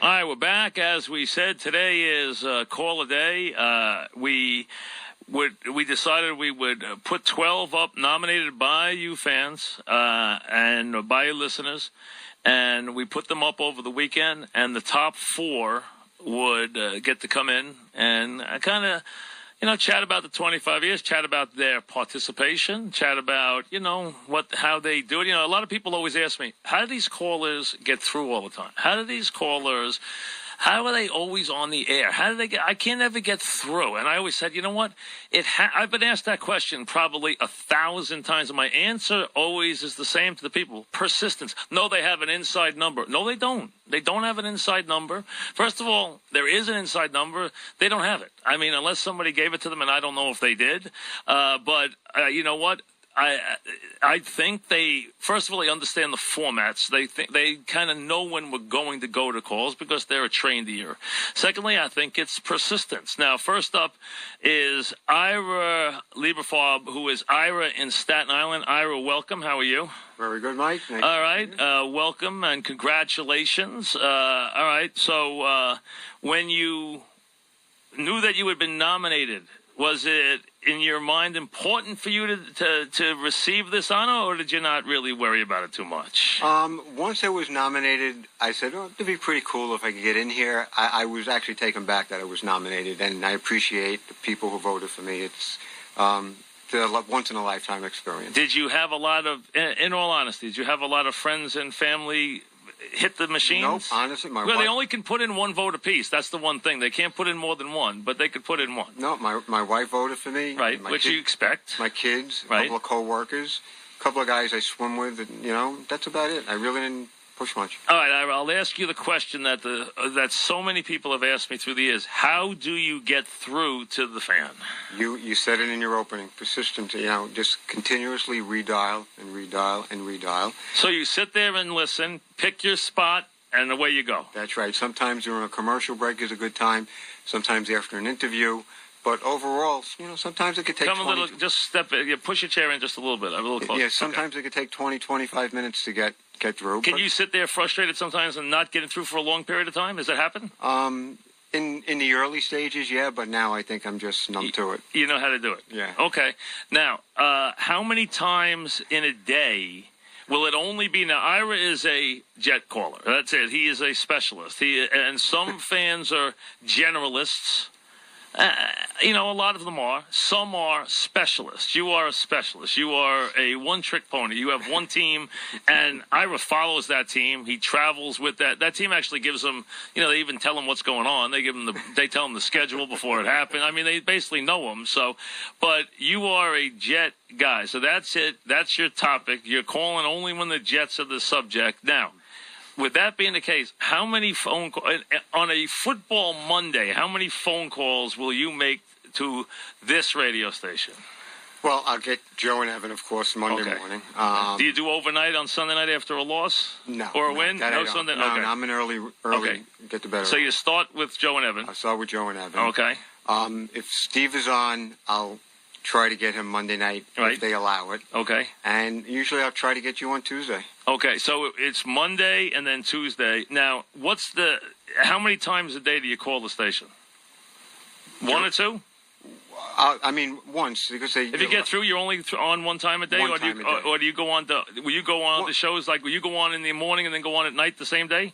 All right, we're back. As we said, today is call a day. We decided we would put 12 up nominated by you fans and by you listeners, and we put them up over the weekend, and the top 4 would get to come in and kind of, chat about the 25 years, chat about their participation, chat about, how they do it. A lot of people always ask me, how do these callers get through all the time? How are they always on the air? How do they I can't ever get through. And I always said, you know what? I've been asked that question probably 1,000 times, and my answer always is the same to the people. Persistence. No, they have an inside number. No, they don't. They don't have an inside number. First of all, there is an inside number. They don't have it. I mean, unless somebody gave it to them, and I don't know if they did. But you know what? I think first of all, they understand the formats. They kind of know when we're going to go to calls because they're a trained ear. Secondly, I think it's persistence. Now, first up is Ira Lieberfarb, who is Ira in Staten Island. Ira, welcome. How are you? Very good, Mike. All right. Welcome and congratulations. All right. So when you knew that you had been nominated, was it in your mind important for you to receive this honor, or did you not really worry about it too much? Once I was nominated, I said, it'd be pretty cool if I could get in here. I was actually taken back that I was nominated, and I appreciate the people who voted for me. It's the once-in-a-lifetime experience. Did you have a lot of, in all honesty, did you have a lot of friends and family hit the machines? Nope, honestly, my wife... they only can put in one vote apiece. That's the one thing. They can't put in more than one, but they could put in one. No, my wife voted for me. Right, which you expect. My kids, right. A couple of co-workers, a couple of guys I swim with, and, that's about it. I really didn't push much. All right, I'll ask you the question that so many people have asked me through the years. How do you get through to the fan? You said it in your opening. Persistent, just continuously redial and redial and redial. So you sit there and listen, pick your spot, and away you go. That's right. Sometimes during a commercial break is a good time. Sometimes after an interview. But overall, sometimes it could take push your chair in just a little bit. I'm a little closer. Yeah, sometimes it could take 20, 25 minutes to get through. Can you sit there frustrated sometimes and not getting through for a long period of time? Does that happen? In the early stages, yeah, but now I think I'm just numb to it. You know how to do it? Yeah. Okay. Now, how many times in a day will it only be? Now, Ira is a jet caller. That's it. He is a specialist. And some fans are generalists. A lot of them are. Some are specialists. You are a specialist. You are a one-trick pony. You have one team, and Ira follows that team. He travels with that. That team actually gives him, they even tell him what's going on. They tell him the schedule before it happened. I mean, they basically know him. So, but you are a jet guy. So that's it. That's your topic. You're calling only when the Jets are the subject. Now, with that being the case, how many phone calls on a football Monday? How many phone calls will you make to this radio station? Well, I'll get Joe and Evan, of course, Monday morning. Do you do overnight on Sunday night after a loss? No. Or a win? No Sunday. No, okay. No, I'm an early get to bed. So you start with Joe and Evan. I start with Joe and Evan. Okay. If Steve is on, I'll try to get him Monday night if they allow it. Okay. And usually I'll try to get you on Tuesday. Okay, so it's Monday and then Tuesday. Now, how many times a day do you call the station? One or two? Once, because if you get through, you're only on one time a day, or do you go on will you go on the shows, like will you go on in the morning and then go on at night the same day?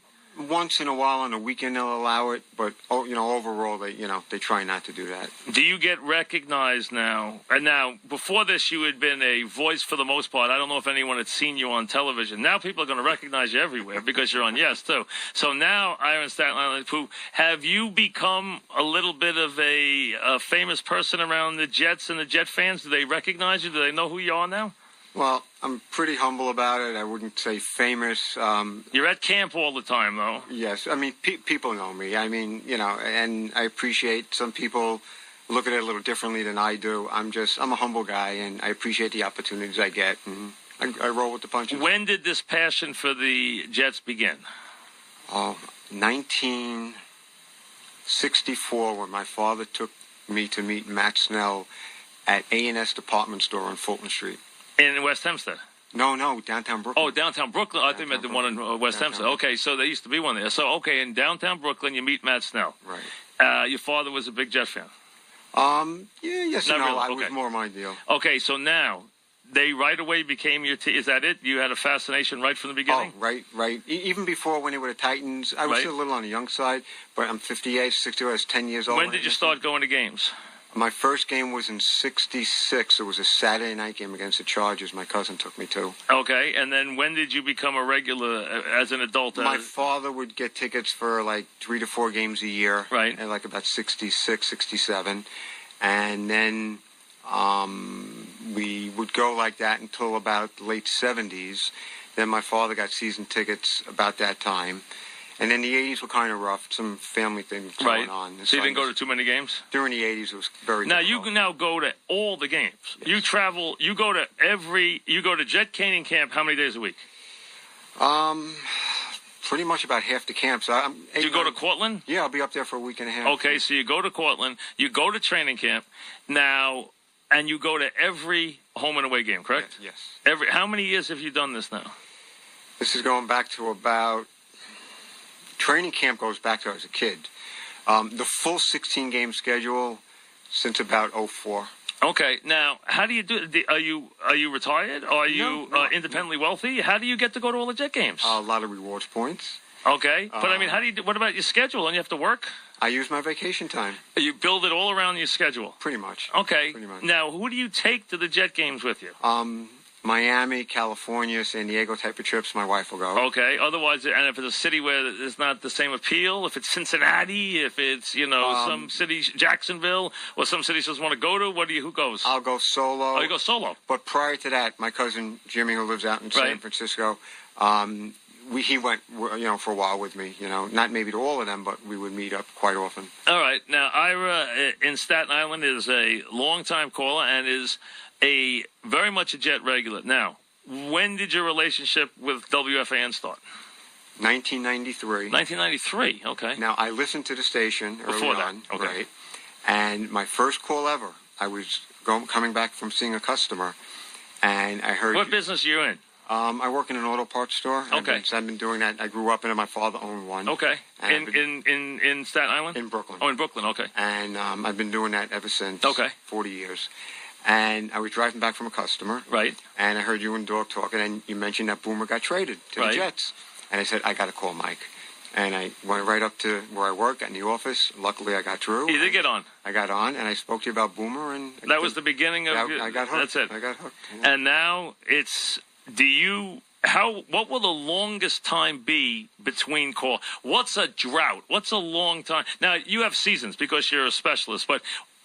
Once in a while on a weekend they'll allow it, but overall they try not to do that. Do you get recognized now? And now, before this, you had been a voice for the most part. I don't know if anyone had seen you on television. Now people are going to recognize you everywhere because you're on Yes too. So now, Ira Staten Island, have you become a little bit of a famous person around the Jets and the Jet fans? Do they recognize you? Do they know who you are now? Well, I'm pretty humble about it. I wouldn't say famous. You're at camp all the time, though. Yes. I mean, people know me. I mean, and I appreciate some people look at it a little differently than I do. I'm a humble guy, and I appreciate the opportunities I get. And I roll with the punches. When did this passion for the Jets begin? 1964, when my father took me to meet Matt Snell at A&S Department Store on Fulton Street. In West Hempstead? No, downtown Brooklyn. Oh, downtown Brooklyn. I think you meant the one in West Hempstead. Okay, so there used to be one there. So, okay, in downtown Brooklyn, you meet Matt Snell. Right. Your father was a big Jet fan. Yeah, yes and no. Really. I Okay. was more my deal. Okay, so now they right away became your team. Is that it? You had a fascination right from the beginning? Oh, right. Even before when they were the Titans, I was Right. still a little on the young side, but I'm 58, 60, I was 10 years old. When did you start going to games? My first game was in 66. It was a Saturday night game against the Chargers. My cousin took me to. Okay, and then when did you become a regular as an adult? My father would get tickets for like 3 to 4 games a year. Right. At like about 66, 67. And then we would go like that until about the late 70s. Then my father got season tickets about that time. And then the 80s were kind of rough. Some family things going on. So you didn't go to too many games? During the 80s, it was very Now, difficult. you can now go to all the games. Yes. You travel, you go to Jet Caning Camp how many days a week? Pretty much about half the camps. Do you go to Cortland? Yeah, I'll be up there for a week and a half. Okay, so you go to Cortland, you go to training camp now, and you go to every home and away game, correct? Yes. How many years have you done this now? This is going back to about... Training camp goes back to I was a kid. The full 16-game schedule since about 04. Okay, now how do you do? Are you retired? Are you No, independently wealthy? How do you get to go to all the Jet games? A lot of rewards points. Okay, but I mean, how do you? What about your schedule? Don't you have to work? I use my vacation time. You build it all around your schedule. Pretty much. Okay. Pretty much. Now, who do you take to the Jet games with you? Miami, California, San Diego type of trips, my wife will go. Okay. Otherwise, and if it's a city where there's not the same appeal, if it's Cincinnati, if it's some city, Jacksonville, or some cities doesn't want to go to, who goes? I'll go solo. Oh, you go solo. But prior to that, my cousin Jimmy, who lives out in San Francisco, he went, for a while with me. Not maybe to all of them, but we would meet up quite often. All right. Now, Ira in Staten Island is a longtime caller and is very much a Jet regular. Now, when did your relationship with WFAN start? 1993. 1993. Okay. Now, I listened to the station early Before that. on, Okay. right? And my first call ever, I was coming back from seeing a customer, and I heard... What business are you in? I work in an auto parts store. Okay. I've been doing that. I grew up in it. My father owned one. Okay. In Staten Island? In Brooklyn. Oh, in Brooklyn. Okay. And I've been doing that ever since. Okay. 40 years. And I was driving back from a customer. Right. And I heard you and Dog talking, and you mentioned that Boomer got traded to the Jets. And I said, I got to call Mike. And I went right up to where I work in the office. Luckily, I got through. You did get on. I got on, and I spoke to you about Boomer. And that was the beginning of I got hooked. That's it. I got hooked. Yeah. And now it's, what will the longest time be between calls? What's a drought? What's a long time? Now, you have seasons because you're a specialist, but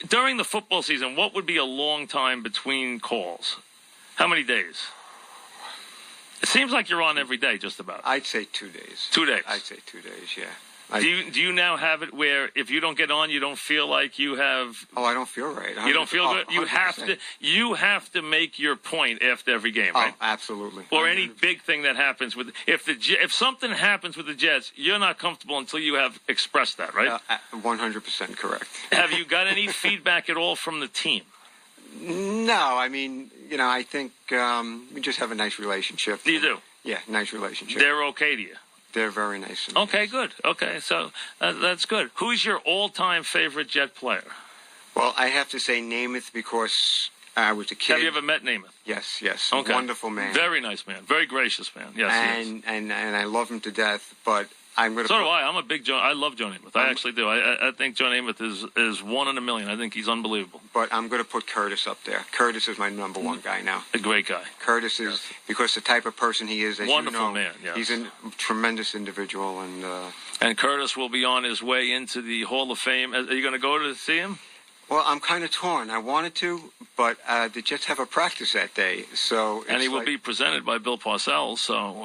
during the football season, what would be a long time between calls? How many days? It seems like you're on every day, just about. I'd say 2 days. 2 days. I'd say 2 days, yeah. Do you now have it where if you don't get on, you don't feel like you have? Oh, I don't feel right. You don't feel good. 100%. You have to make your point after every game, right? Oh, absolutely. Or any big thing that happens with if something happens with the Jets, you're not comfortable until you have expressed that, right? 100% correct. Have you got any feedback at all from the team? No, I mean, I think we just have a nice relationship. You do? Yeah, nice relationship. They're okay to you? They're very nice. Okay, good. Okay, so that's good. Who's your all-time favorite Jet player? Well, I have to say Namath because I was a kid. Have you ever met Namath? Yes. Okay. Wonderful man. Very nice man. Very gracious man. Yes, he is. And I love him to death, but I'm going to... So do I. I'm a big I love Joe Namath. I actually do. I think Joe Namath is one in a million. I think he's unbelievable. But I'm going to put Curtis up there. Curtis is my number one guy now. A great guy. Curtis is, because the type of person he is, as wonderful you know, man, yes. He's a tremendous individual. And Curtis will be on his way into the Hall of Fame. Are you going to go to see him? Well, I'm kind of torn. I wanted to, but the Jets have a practice that day, so. And he will be presented by Bill Parcells, so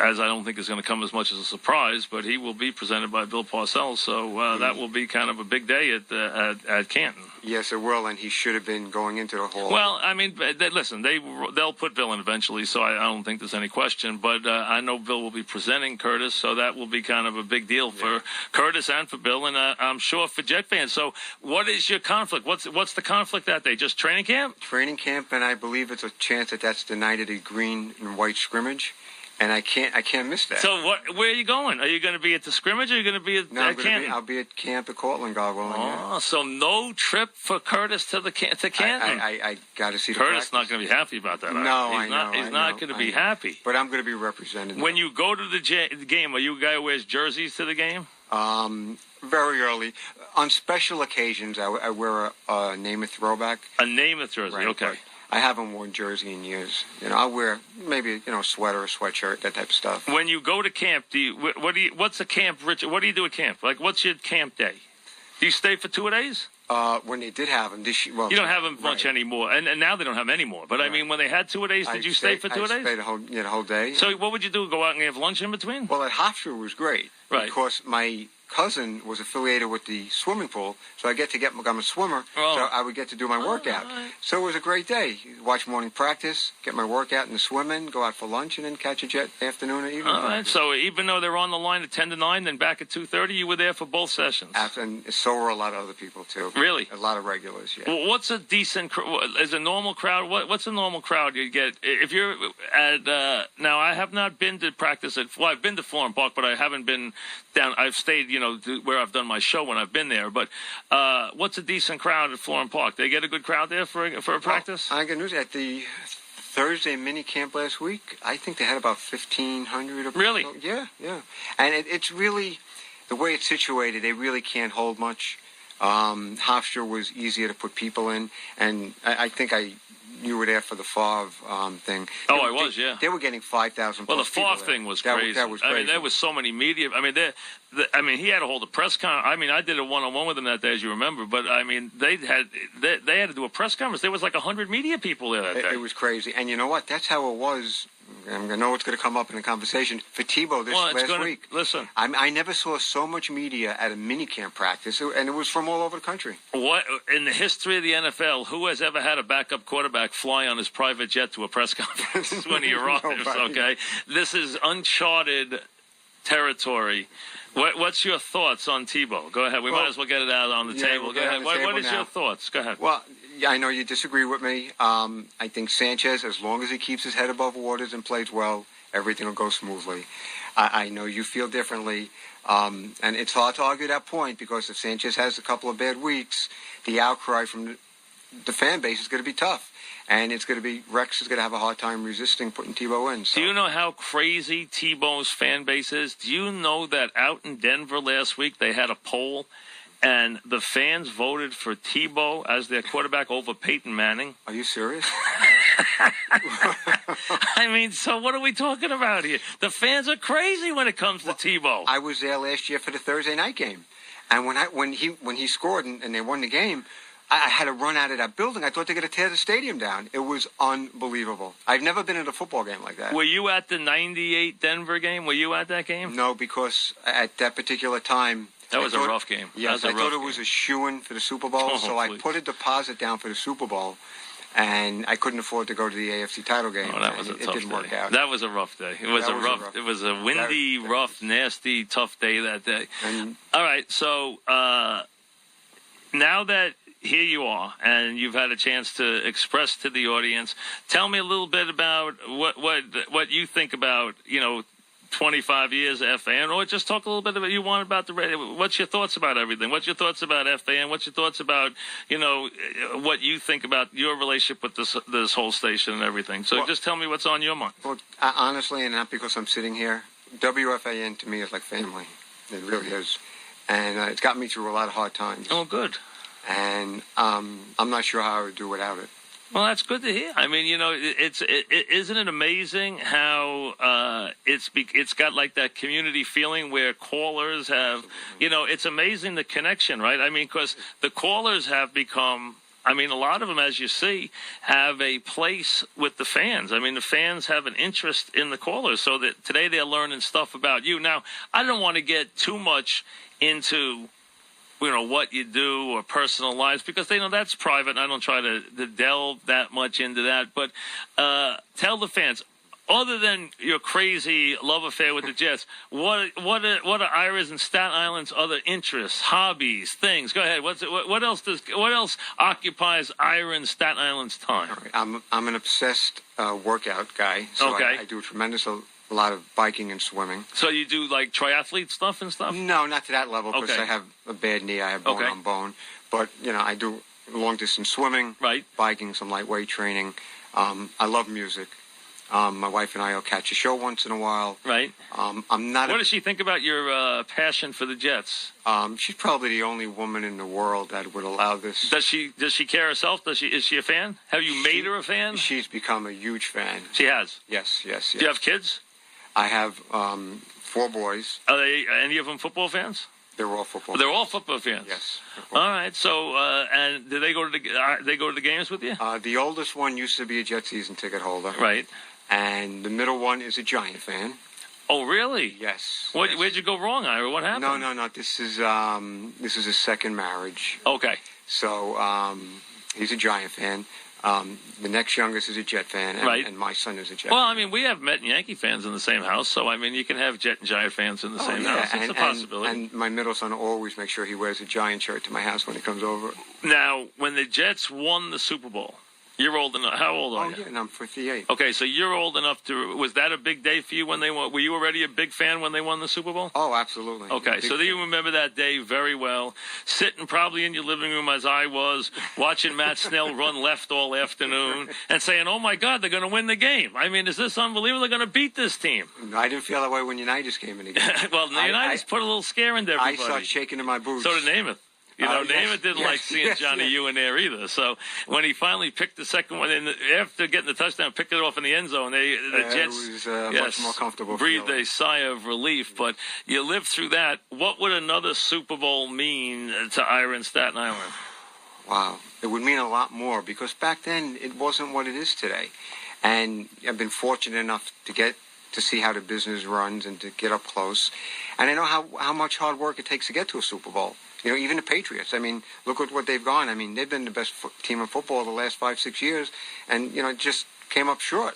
as I don't think it's going to come as much as a surprise, but he will be presented by Bill Parcells, so that will be kind of a big day at Canton. Yes, it will, and he should have been going into the hall. Well, I mean, listen, they'll put Bill in eventually, so I don't think there's any question. But I know Bill will be presenting Curtis, so that will be kind of a big deal for Curtis and for Bill, and I'm sure for Jet fans. So what is your conflict? What's the conflict that day? Just training camp? Training camp, and I believe it's a chance that's the night of the green and white scrimmage. And I can't miss that. So where are you going? Are you going to be at the scrimmage, or are you going to be at Canton? I'll be at camp at Cortland, God willing. Oh, so no trip for Curtis to Canton? I got to see the Curtis practice. Not going to be happy about that. No, He's not going to be happy. But I'm going to be represented. When you go to the game, are you a guy who wears jerseys to the game? Very early. On special occasions, I wear a Namath throwback. A Namath jersey, right, okay. Right. I haven't worn jersey in years. I'll wear maybe a sweater, a sweatshirt, that type of stuff. When you go to camp, what's a camp, Rich? What do you do at camp? Like, what's your camp day? Do you stay for 2 days? When they did have them, you don't have them much anymore, and now they don't have them anymore. But I mean, when they had 2 days, did you stay for 2 days? I stayed the whole day. So what would you do? Go out and have lunch in between? Well, at Hofstra was great, right? Because my cousin was affiliated with the swimming pool, so I'm a swimmer, so I would get to do my workout. Right. So it was a great day. Watch morning practice, get my workout in the swimming, go out for lunch, and then catch a jet afternoon or evening. All right. So even though they're on the line at 10 to 9, then back at 2:30, you were there for both sessions. And so were a lot of other people too. Really? A lot of regulars. Yeah. Well, what's a decent? Is a normal crowd? What's a normal crowd you get if you're at? Now I have not been to practice at. Well, I've been to Florham Park, but I haven't been down. I've stayed, where I've done my show when I've been there. But what's a decent crowd at Florham Park? They get a good crowd there for a practice? I got news at the Thursday mini camp last week. I think they had about 1,500. Really? So. Yeah. And it's really the way it's situated. They really can't hold much. Hofstra was easier to put people in, and I think you were there for the Favre thing. Oh, I was, yeah. They were getting 5,000. Well, the Favre thing was crazy. That was crazy. I mean, there was so many media. I mean, he had to hold a press conference. I mean, I did a one-on-one with him that day, as you remember. But I mean, they had to do a press conference. There was like 100 media people there that day. It was crazy. And you know what? That's how it was. I know it's going to come up in the conversation for Tebow last week. Listen, I never saw so much media at a minicamp practice, and it was from all over the country. What in the history of the NFL? Who has ever had a backup quarterback fly on his private jet to a press conference when he arrives? Okay, this is uncharted territory. What's your thoughts on Tebow? Go ahead. We might as well get it out on the table. Go ahead. What is your thoughts? Go ahead. Well, yeah, I know you disagree with me. I think Sanchez, as long as he keeps his head above water and plays well, everything will go smoothly. I know you feel differently, and it's hard to argue that point because if Sanchez has a couple of bad weeks, the outcry from the fan base is going to be tough. And it's going to be Rex is going to have a hard time resisting putting Tebow in. So. Do you know how crazy Tebow's fan base is? Do you know that out in Denver last week they had a poll, and the fans voted for Tebow as their quarterback over Peyton Manning? Are you serious? I mean, so what are we talking about here? The fans are crazy when it comes to Tebow. I was there last year for the Thursday night game, and when he scored and they won the game. I had to run out of that building. I thought they were going to tear the stadium down. It was unbelievable. I've never been at a football game like that. Were you at the 98 Denver game? Were you at that game? No, because at that particular time... That was a rough game. Yes, I thought it was a shoo-in for the Super Bowl, so I put a deposit down for the Super Bowl, and I couldn't afford to go to the AFC title game. Oh, that was a tough day. It didn't work out. That was a rough day. It was It was a windy, rough, nasty, tough day that day. All right, so now that here you are, and you've had a chance to express to the audience. Tell me a little bit about what you think about 25 years of FAN, or just talk a little bit about the radio. What's your thoughts about everything? What's your thoughts about FAN? What's your thoughts about what you think about your relationship with this whole station and everything? So just tell me what's on your mind. Well, honestly, and not because I'm sitting here, WFAN to me is like family. It really is, and it's got me through a lot of hard times. Oh, good. And I'm not sure how I would do without it. Well, that's good to hear. I mean, isn't it amazing how it's got like that community feeling where callers have, it's amazing the connection, right? I mean, because the callers have become, a lot of them, as you see, have a place with the fans. I mean, the fans have an interest in the callers, so that today they're learning stuff about you. Now, I don't want to get too much into what you do or personal lives, because they know that's private, and I don't try to delve that much into that. But tell the fans, other than your crazy love affair with the Jets, what are Ira's and Staten Island's other interests, hobbies, things? Go ahead. What else occupies Ira and Staten Island's time? All right. I'm an obsessed workout guy, so Okay. I do a lot of biking and swimming. So you do like triathlete stuff and stuff? No, not to that level because Okay. I have a bad knee. I have bone Okay. on bone. But, I do long distance swimming, Right. biking, some lightweight training. I love music. My wife and I will catch a show once in a while. Right. I'm not. What does she think about your passion for the Jets? She's probably the only woman in the world that would allow this. Does she care herself? Is she a fan? Have you made her a fan? She's become a huge fan. She has. Yes. Do you have kids? I have 4 boys. Are they any of them football fans? They're all football. They're all football fans. Yes. All right. So, and do they go to the games with you? The oldest one used to be a Jet season ticket holder. Right. And the middle one is a Giant fan. Oh, really? Yes. Where'd you go wrong, Ira? What happened? No. This is his second marriage. Okay. So he's a Giant fan. The next youngest is a Jet fan, Right. and my son is a Jet Well, fan. I mean, we have Met and Yankee fans in the same house, so I mean, you can have Jet and Giant fans in the same house. It's a possibility. And my middle son always makes sure he wears a Giant shirt to my house when he comes over. Now, when the Jets won the Super Bowl, you're old enough. How old are you? Yeah, and I'm 58. Okay, so you're old enough to. Was that a big day for you when they won? Were you already a big fan when they won the Super Bowl? Oh, absolutely. Okay, so you remember that day very well, sitting probably in your living room as I was, watching Matt Snell run left all afternoon, and saying, "Oh my God, they're going to win the game." I mean, is this unbelievable? They're going to beat this team. I didn't feel that way when Unitas came in again. Well, the United put a little scare into everybody. I started shaking in my boots. So did Namath. Yes, Namath didn't like seeing Johnny U in there either. So when he finally picked the second one, and after getting the touchdown, picked it off in the end zone, the Jets it was much more comfortable. breathed feeling. a sigh of relief. But you lived through that. What would another Super Bowl mean to Ira and Staten Island? Wow, it would mean a lot more because back then it wasn't what it is today, and I've been fortunate enough to get to see how the business runs and to get up close, and I know how much hard work it takes to get to a Super Bowl. Even the Patriots. I mean, look at what they've gone. I mean, they've been the best team in football the last 5-6 years, and just came up short.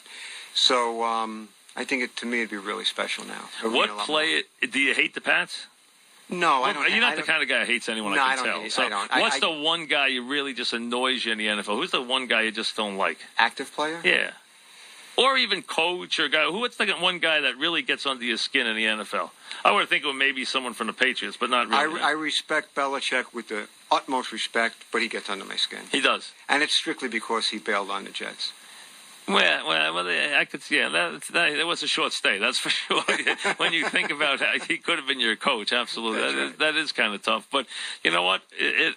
So I think to me it'd be really special now. What play? Do you hate the Pats? No, I don't. You're not the kind of guy who hates anyone. No, I can I tell. don't. So I don't. what's the one guy who really just annoys you in the NFL? Who's the one guy you just don't like? Active player? Yeah. Or even coach or guy. What's the one guy that really gets under your skin in the NFL? I would think it was maybe someone from the Patriots, but not really. I respect Belichick with the utmost respect, but he gets under my skin. He does. And it's strictly because he bailed on the Jets. Well, I could see. Yeah, that was a short stay. That's for sure. When you think about how he could have been your coach, absolutely, that is kind of tough. But you know what?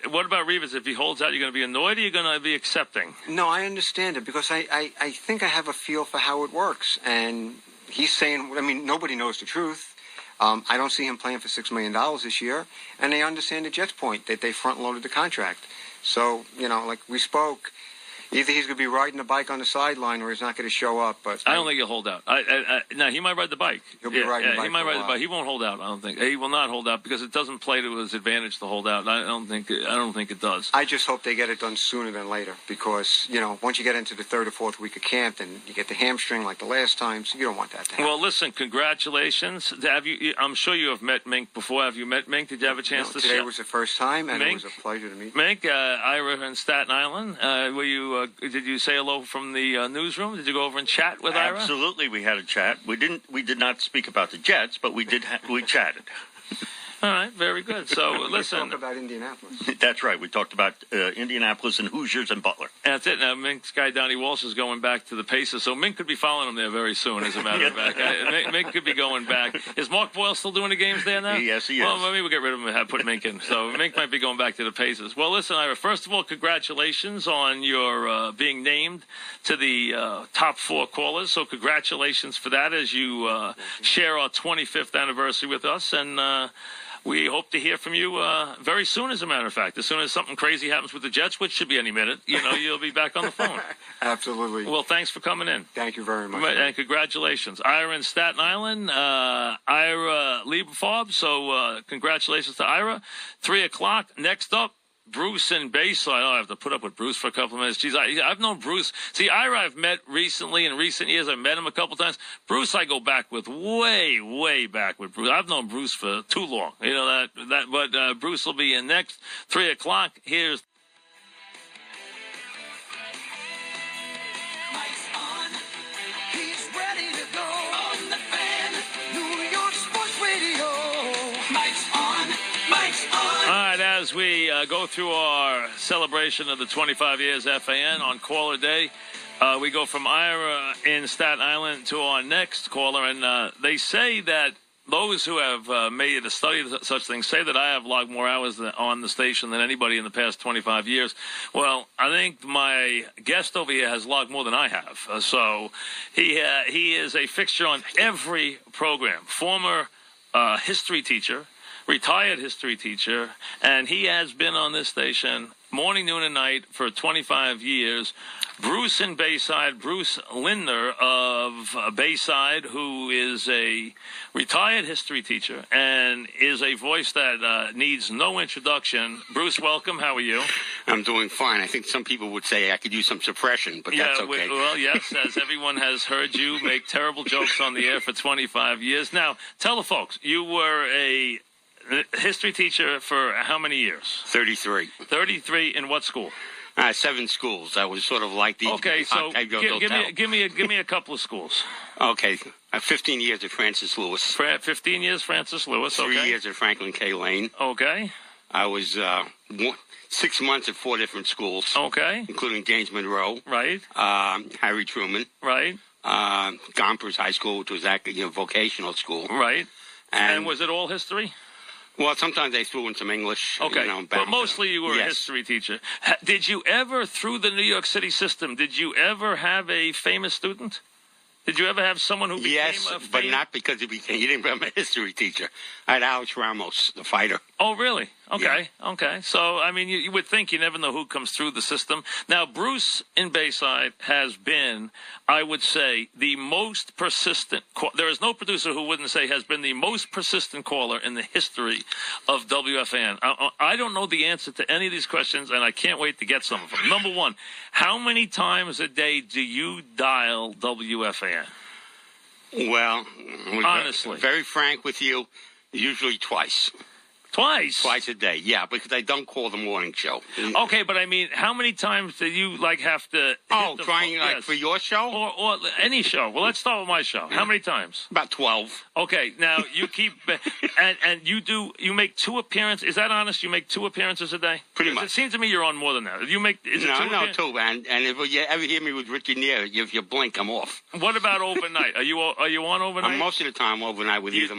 What about Reeves? If he holds out, you're going to be annoyed, or you're going to be accepting? No, I understand it because I think I have a feel for how it works, and he's saying. I mean, nobody knows the truth. I don't see him playing for $6 million this year, and they understand the Jets' point that they front-loaded the contract. So like we spoke. Either he's going to be riding the bike on the sideline or he's not going to show up. But I don't think he'll hold out. No, he might ride the bike. He'll be riding the bike. He might ride the bike. He won't hold out. I don't think. He will not hold out because it doesn't play to his advantage to hold out. I don't think it does. I just hope they get it done sooner than later because once you get into the 3rd or 4th week of camp, then you get the hamstring like the last time. So you don't want that to happen. Well, listen, congratulations. Have you? I'm sure you have met Mink before. Have you met Mink? Did you have a chance to? Today was the first time, and Mink, it was a pleasure to meet Mink, Ira and Staten Island. Were you? Did you say hello from the newsroom? Did you go over and chat with Ira? Absolutely, we had a chat. We did not speak about the Jets, but we chatted. All right, very good. So listen, talk about Indianapolis. That's right. We talked about Indianapolis and Hoosiers and Butler. That's it. Now Mink's guy Donnie Walsh is going back to the Pacers, so Mink could be following him there very soon. As a matter of fact, Mink could be going back. Is Mark Boyle still doing the games there now? Yes, he is. Well, maybe we'll get rid of him and put Mink in. So Mink might be going back to the Pacers. Well, listen, Ira. First of all, congratulations on your being named to the top 4 callers. So congratulations for that as you share our 25th anniversary with us and. We hope to hear from you very soon, as a matter of fact. As soon as something crazy happens with the Jets, which should be any minute, you'll be back on the phone. Absolutely. Well, thanks for coming in. Thank you very much. And congratulations. Ira in Staten Island, Ira Lieberfarb. So congratulations to Ira. 3 o'clock. Next up, Bruce in Bayside. Oh, I have to put up with Bruce for a couple of minutes. Geez, I've known Bruce. See, Ira, I've met recently in recent years. I've met him a couple times. Bruce, I go back with way back with Bruce. I've known Bruce for too long. You know that. But Bruce will be in next 3 o'clock. Here's. Mike's on. He's ready to go on the fan. New York Sports Radio. Mike's on. Mike's on. All right, as we go through our celebration of the 25 years FAN on caller day, we go from Ira in Staten Island to our next caller, and they say that those who have made a study of such things say that I have logged more hours on the station than anybody in the past 25 years. Well, I think my guest over here has logged more than I have. So he is a fixture on every program. Former history teacher, retired history teacher, and he has been on this station morning, noon, and night for 25 years. Bruce in Bayside, Bruce Lindner of Bayside, who is a retired history teacher and is a voice that needs no introduction. Bruce, welcome. How are you? I'm doing fine. I think some people would say I could use some suppression, but that's okay. Well, yes, as everyone has heard you make terrible jokes on the air for 25 years. Now, tell the folks, you were a history teacher for how many years? 33. 33 in what school? 7 schools. I was sort of like the... Okay, so give me a couple of schools. Okay. 15 years at Francis Lewis. 15 years Francis Lewis, okay. 3 years at Franklin K. Lane. Okay. I was 6 months at 4 different schools. Okay. Including James Monroe. Right. Harry Truman. Right. Gompers High School, which was actually a vocational school. Right. And was it all history? Well, sometimes they threw in some English. Okay, but mostly you were yes. a history teacher. Did you ever, through the New York City system, did you ever have a famous student? Did you ever have someone who became a famous? But not because he didn't become a history teacher. I had Alex Ramos, the fighter. Oh, really? Okay, yeah. Okay. So, I mean, you would think you never know who comes through the system. Now, Bruce in Bayside has been, I would say, the most persistent. There is no producer who wouldn't say has been the most persistent caller in the history of WFAN. I don't know the answer to any of these questions, and I can't wait to get some of them. Number one, how many times a day do you dial WFAN? Well, honestly, very frank with you, usually twice. Twice? Twice a day, yeah, because I don't call the morning show. Okay, but I mean, how many times do you, have to... For your show? Or any show. Well, let's start with my show. How many times? About 12. Okay, now you keep... and you make 2 appearances. Is that honest? You make 2 appearances a day? Pretty much. It seems to me you're on more than that. You make... Is it 2 No, 2. And if you ever hear me with Richard Neer, if you blink, I'm off. What about overnight? Are you on overnight? Most of the time overnight with either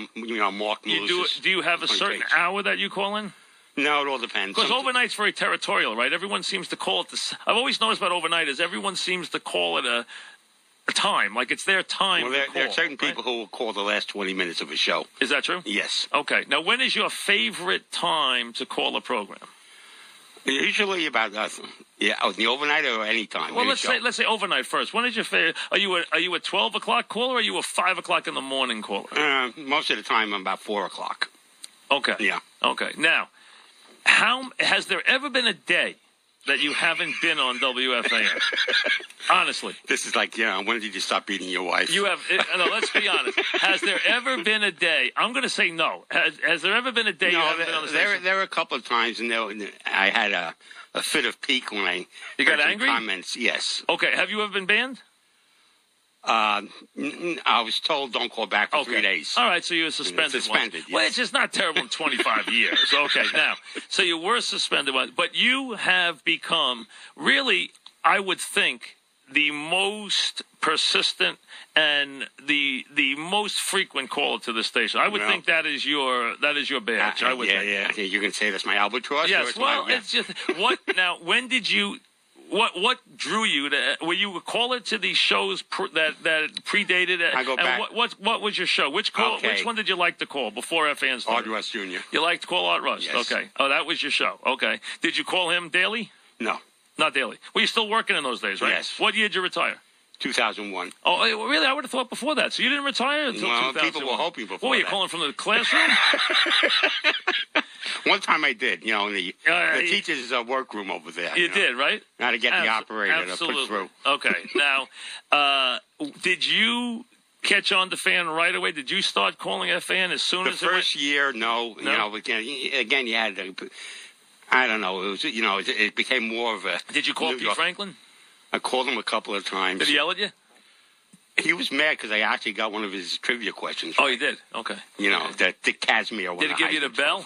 Mark Lewis. Do you have a certain hour that you call in? No, it all depends. Because overnight's very territorial, right? Everyone seems to call it this. I've always noticed about overnight is everyone seems to call it a time, like it's their time. Well, there are certain people who will call the last 20 minutes of a show. Is that true? Yes. Okay. Now, when is your favorite time to call a program? Usually about the overnight or any time. Well, let's say overnight first. When is your favorite? Are you a 12 o'clock caller or are you a 5 o'clock in the morning caller? Most of the time, I'm about 4 o'clock. Okay. Yeah. Okay. Now, has there ever been a day that you haven't been on WFAN? Honestly. This is like, when did you stop beating your wife? You have. No, let's be honest. Has there ever been a day? I'm going to say no. Has there ever been a day you haven't been on the station? There were a couple of times, and I had a fit of pique when I got angry? Comments. Yes. Okay. Have you ever been banned? I was told don't call back for 3 days. All right, so you were suspended. Suspended, yes. Well, it's just not terrible in 25 years. Okay, now, so you were suspended once, but you have become really, I would think, the most persistent and the most frequent caller to the station. I would think that is your badge. I would think. Yeah. You can say that's my albatross. Yes. Well, it's just what now. When did you? What drew you to? Were you a caller to these shows that predated it? I go back. And what was your show? Which one did you like to call before FAN started? Art Russ Jr. You liked to call Art Russ? Yes. Okay. Oh, that was your show. Okay. Did you call him daily? No. Not daily. Well, you're still working in those days, right? Yes. What year did you retire? 2001. Oh, really? I would have thought before that. So you didn't retire until 2001. People were hoping before What were you that. calling from the classroom? One time I did, in the teacher's workroom over there. You did, right? Now to get the operator to put through. Okay. Now, did you catch on to fan right away? Did you start calling FAN as soon as the first year? No. Again, you had to, I don't know. It was, it became more of a. Did you call Pete Franklin? I called him a couple of times. Did he yell at you? He was mad because I actually got one of his trivia questions. Oh, you did? Okay. The Casimir one. Did he give you the bell?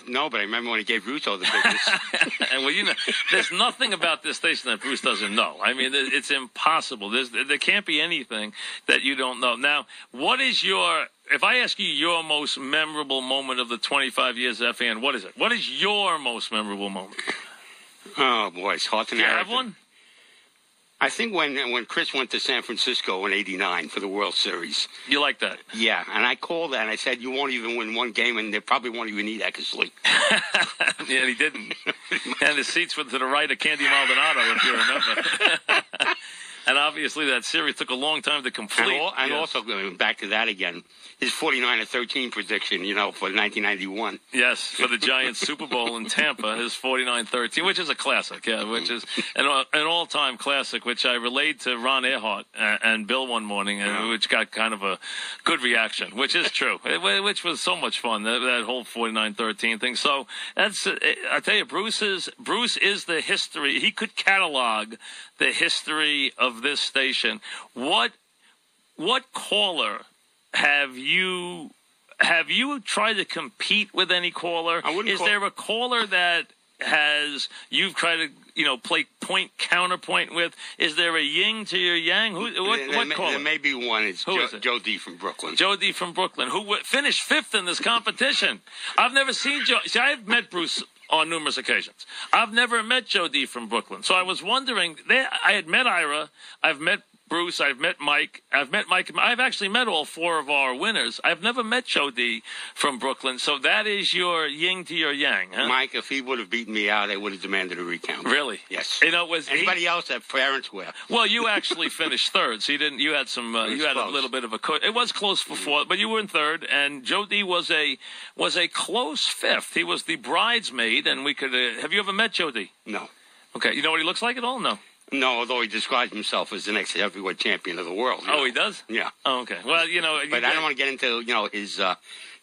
No, but I remember when he gave Russo the biggest. And there's nothing about this station that Bruce doesn't know. I mean, it's impossible. There can't be anything that you don't know. Now, what is if I ask you your most memorable moment of the 25 years of FAN, what is it? What is your most memorable moment? Oh, boy, it's hard to Do you narrow. have one? I think when Chris went to San Francisco in '89 for the World Series. You like that? Yeah, and I called that and I said, you won't even win one game, and they probably won't even eat Eckersley. Yeah, he didn't. And the seats were to the right of Candy Maldonado, if you remember. And obviously that series took a long time to complete. And also, going back to that again, his 49-13 prediction, for 1991. Yes, for the Giants Super Bowl in Tampa, his 49-13, which is a classic, which is an all-time classic, which I relayed to Ron Earhart and Bill one morning, which got kind of a good reaction, which is true, which was so much fun, that whole 49-13 thing. So that's, I tell you, Bruce is the history. He could catalog the history of this station. What caller have you tried to compete with any caller? Is there a caller that you've tried to play point counterpoint with? Is there a yin to your yang? What caller? There may be one. It's Joe D from Brooklyn. Joe D from Brooklyn, who finished 5th in this competition. I've never seen Joe. See, I've met Bruce on numerous occasions. I've never met Joe D from Brooklyn. So I was wondering, I had met Ira, I've met Bruce, I've met Mike, I've actually met all 4 of our winners. I've never met Joe D from Brooklyn. So that is your yin to your yang, huh? Mike, if he would have beaten me out, I would have demanded a recount. Really? Yes. Was anybody else that parents were? Well, you actually finished 3rd, so you didn't. You had some. You had close. A little bit of a. It was close for 4th, but you were in 3rd, and Joe D was a close 5th. He was the bridesmaid, and we could. Have you ever met Joe D? No. Okay, you know what he looks like at all? No. No, although he describes himself as the next heavyweight champion of the world. Oh, he does? Yeah. Oh, okay. Well, But I don't want to get into, his,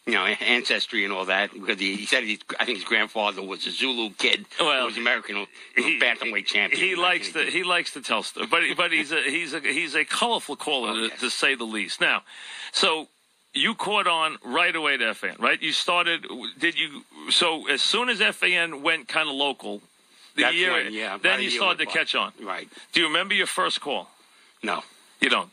ancestry and all that, because he said I think his grandfather was a Zulu kid. Well, who was American bantamweight champion. He likes to tell stuff, but he's a colorful caller to say the least. Now, so you caught on right away to FAN, right? You started. So as soon as FAN went kind of local. Then you started to catch on. Right. Do you remember your first call? No. You don't?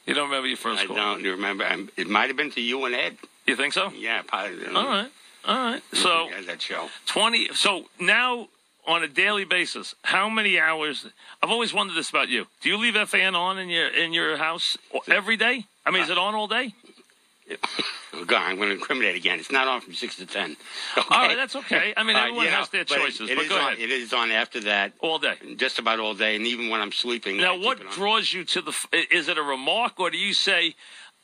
You don't remember your first call? I don't remember. It might have been to you and Ed. You think so? Yeah, probably. All right. So, that show. 20. So now, on a daily basis, how many hours? I've always wondered this about you. Do you leave FAN on in your house every day? I mean, is it on all day? Oh, God, I'm going to incriminate again. It's not on from 6 to 10. Okay? All right, that's okay. I mean, everyone has their choices. But go ahead. It is on after that. All day. Just about all day, and even when I'm sleeping. Now, what draws you to is it a remark, or do you say,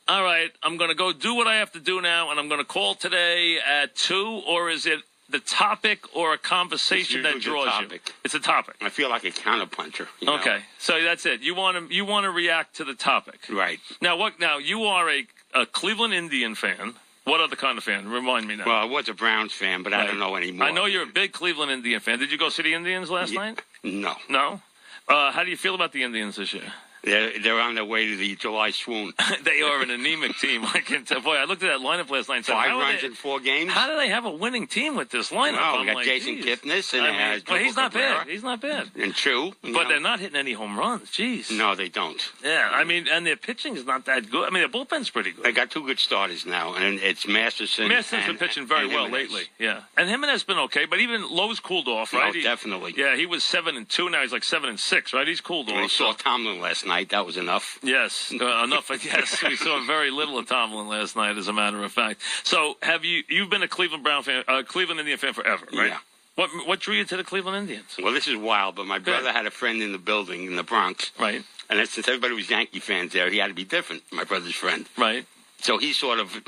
all right, I'm going to go do what I have to do now, and I'm going to call today at 2, or is it the topic or a conversation that draws you? It's a topic. I feel like a counterpuncher. Okay, so that's it. You want to react to the topic. Right. Now you are a Cleveland Indian fan. What other kind of fan? Remind me now. Well, I was a Browns fan, but I don't know anymore. I know you're a big Cleveland Indian fan. Did you go see the Indians last night? No. No? How do you feel about the Indians this year? They're on their way to the July swoon. They are an anemic team. I can tell. Boy, I looked at that lineup last night. And said, 5 runs in 4 games. How do they have a winning team with this lineup? Well, we got Jason Kipnis and he's not bad. He's not bad. And Chu. But they're not hitting any home runs. Jeez. No, they don't. Yeah, I mean, and their pitching is not that good. I mean, their bullpen's pretty good. They got 2 good starters now, and it's Masterson. Masterson's been pitching very well lately. Yeah, and Jimenez has been okay, but even Lowe's cooled off, right? Oh, definitely. Yeah, he was 7-2. Now he's like 7-6, right? He's cooled off. We saw Tomlin last night. That was enough. Yes, enough. Yes, we saw very little of Tomlin last night, as a matter of fact. So, you've been a Cleveland Brown fan, Cleveland Indian fan forever, right? Yeah. What drew you to the Cleveland Indians? Well, this is wild, but my brother had a friend in the building in the Bronx. Right. And since everybody was Yankee fans there, he had to be different, my brother's friend. Right. So he sort of,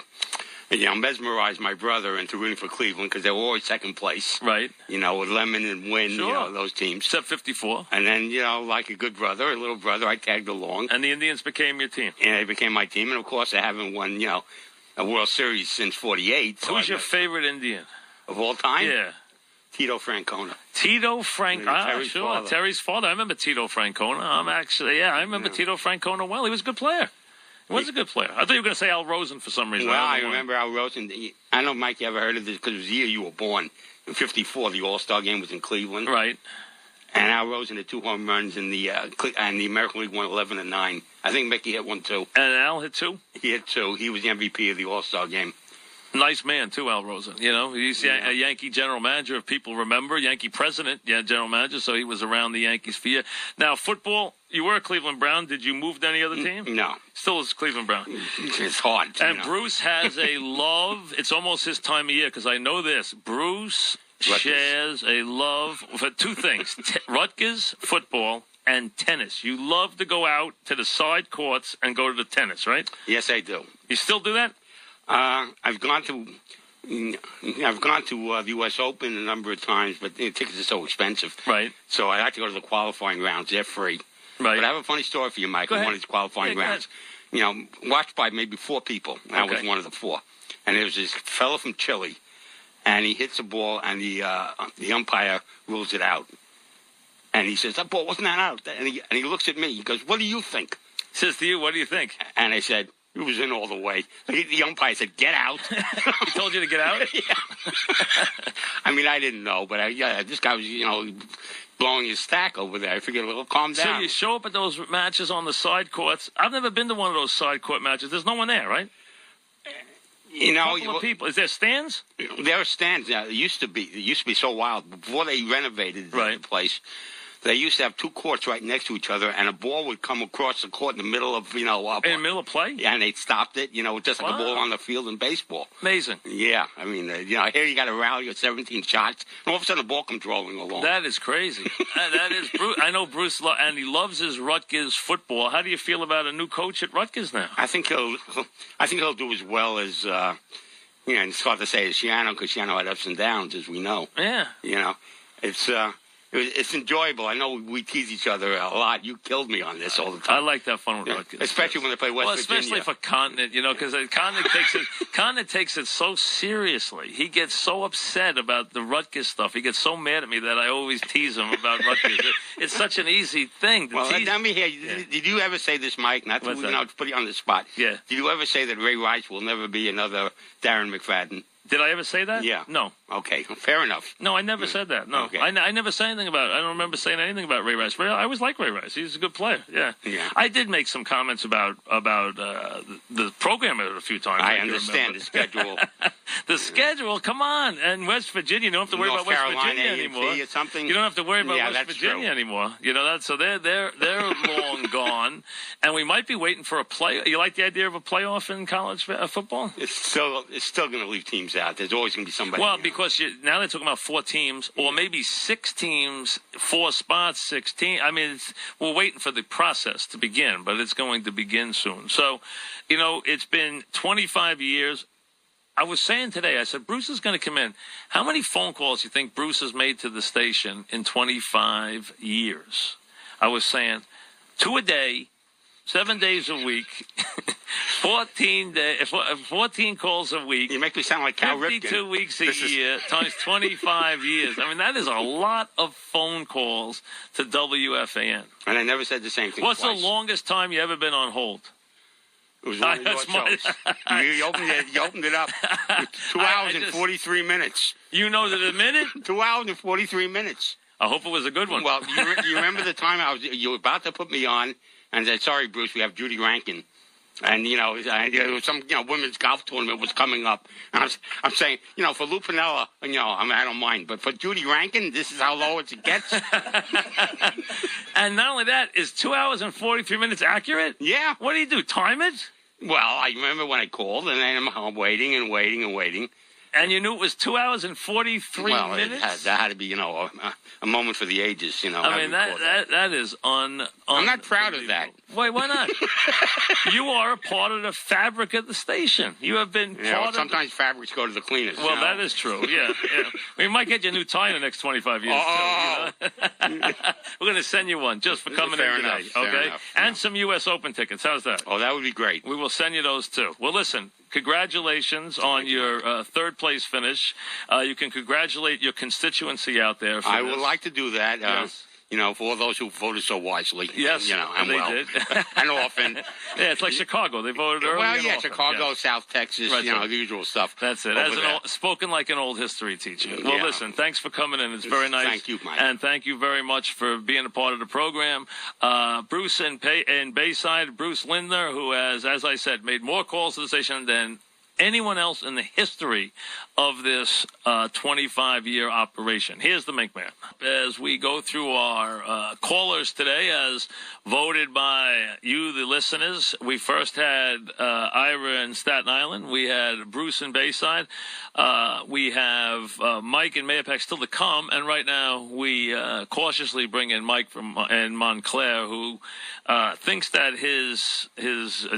mesmerized my brother into rooting for Cleveland because they were always second place. Right. With Lemon and Wynn, Sure. those teams. Except 54. And then, like a good brother, a little brother, I tagged along. And the Indians became your team. And they became my team. And, of course, I haven't won, a World Series since 48. So Who's your favorite Indian? Of all time? Yeah. Tito Francona. Tito Francona. Terry's father. Terry's father. I remember Tito Francona. I remember Tito Francona well. He was a good player. He was a good player. I thought you were going to say Al Rosen for some reason. Well, I remember Al Rosen. I don't know, Mike, you ever heard of this because it was the year you were born. In 54, the All-Star game was in Cleveland. Right. And Al Rosen had 2 home runs in the American League won 11-9. I think Mickey hit 1 too. And Al hit 2? He hit 2. He was the MVP of the All-Star game. Nice man, too, Al Rosen. He's a Yankee general manager, if people remember. Yankee president, general manager, so he was around the Yankees for years. Now, football, you were a Cleveland Brown. Did you move to any other team? No. Still is Cleveland Brown. It's hard. And Bruce has a love. It's almost his time of year, because I know this. Bruce shares a love for 2 things. Rutgers, football, and tennis. You love to go out to the side courts and go to the tennis, right? Yes, I do. You still do that? I've gone to the U.S. Open a number of times, but the tickets are so expensive. Right. So I like to go to the qualifying rounds. They're free. Right. But I have a funny story for you, Mike, on one of these qualifying rounds. Watched by maybe 4 people. And I was one of the 4. And there was this fellow from Chile, and he hits a ball, and the umpire rules it out. And he says, that ball wasn't that out. And he looks at me. He goes, what do you think? Says to you, what do you think? And I said, it was in all the way. The umpire said, get out. He told you to get out? Yeah. I mean, I didn't know, but this guy was, blowing his stack over there. I figured, well, calm down. So you show up at those matches on the side courts. I've never been to one of those side court matches. There's no one there, right? A couple of people. Is there stands? There are stands. Now, it used to be so wild. Before they renovated the place, they used to have 2 courts right next to each other, and a ball would come across the court in the middle of, in the middle of play? Yeah, and they stopped it, just like a ball on the field in baseball. Amazing. Yeah, I mean, here you got a rally with 17 shots, and all of a sudden the ball comes rolling along. That is crazy. That is Bruce. I know Bruce, and he loves his Rutgers football. How do you feel about a new coach at Rutgers now? I think he'll do as well as, and it's hard to say as Shiano, because Shiano had ups and downs, as we know. Yeah. It's enjoyable. I know we tease each other a lot. You killed me on this all the time. I like that fun with Rutgers. Especially when they play West Virginia. Especially for Continent, because Continent takes it so seriously. He gets so upset about the Rutgers stuff. He gets so mad at me that I always tease him about Rutgers. It's such an easy thing to tease. Let me hear. Did you ever say this, Mike? Not to put you on the spot. Yeah. Did you ever say that Ray Rice will never be another Darren McFadden? Did I ever say that? Yeah. No. Okay, fair enough. No, I never said that. No, okay. I never said anything about it. I don't remember saying anything about Ray Rice. I always liked Ray Rice. He's a good player. Yeah. I did make some comments about the program a few times. I understand the schedule. The schedule, come on. And West Virginia, you don't have to worry about West Virginia anymore. Or something. You don't have to worry about West Virginia true. anmore. So they're long gone, and we might be waiting for a play. You like the idea of a playoff in college football? It's still going to leave teams out. There's always going to be somebody. Well, because now they're talking about 4 teams, or maybe 6 teams, 4 spots, 16. I mean, we're waiting for the process to begin, but it's going to begin soon. So, it's been 25 years. I was saying today, I said, Bruce is going to come in. How many phone calls do you think Bruce has made to the station in 25 years? I was saying 2 a day, 7 days a week, 14 calls a week. You make me sound like Cal Ripken. 52 weeks a year times 25 years. I mean, that is a lot of phone calls to WFAN. And I never said the same thing What's twice. the longest time you ever been on hold? It was one of your shows. You opened it up with 2 hours and 43 minutes. You know that a minute? 2 hours and 43 minutes. I hope it was a good one. Well, you remember the time you were about to put me on and said, sorry, Bruce, we have Judy Rankin. And, some, women's golf tournament was coming up. And I'm saying, for Lou Piniella, I don't mind. But for Judy Rankin, this is how low it gets. And not only that, is 2 hours and 43 minutes accurate? Yeah. What do you do, time it? Well, I remember when I called, and then I'm waiting and waiting and waiting. And you knew it was 2 hours and 43 minutes? That had to be, a moment for the ages, I mean, that is I'm not proud of that. Wait, why not? You are a part of the fabric of the station. You have been part of sometimes fabrics go to the cleaners. Well, that is true, yeah. We might get you a new tie in the next 25 years, too. We're going to send you one just for coming in today, okay? And some U.S. Open tickets. How's that? Oh, that would be great. We will send you those, too. Well, listen. Congratulations on your third-place finish. You can congratulate your constituency out there. I would like to do that. Yes. For all those who voted so wisely. Yes, and they did. And often. Yeah, it's like Chicago. They voted early. Well, and often. Chicago, South Texas, right, the usual stuff. That's it. Spoken like an old history teacher. Well, listen, thanks for coming in. It's very nice. Thank you, Mike. And thank you very much for being a part of the program. Bruce in Bayside, Bruce Lindner, who has, as I said, made more calls to the station than anyone else in the history of this 25-year operation. Here's the Mink Man. As we go through our callers today, as voted by you, the listeners, we first had Ira in Staten Island. We had Bruce in Bayside. We have Mike in Mahopac still to come. And right now, we cautiously bring in Mike in Montclair, who thinks that his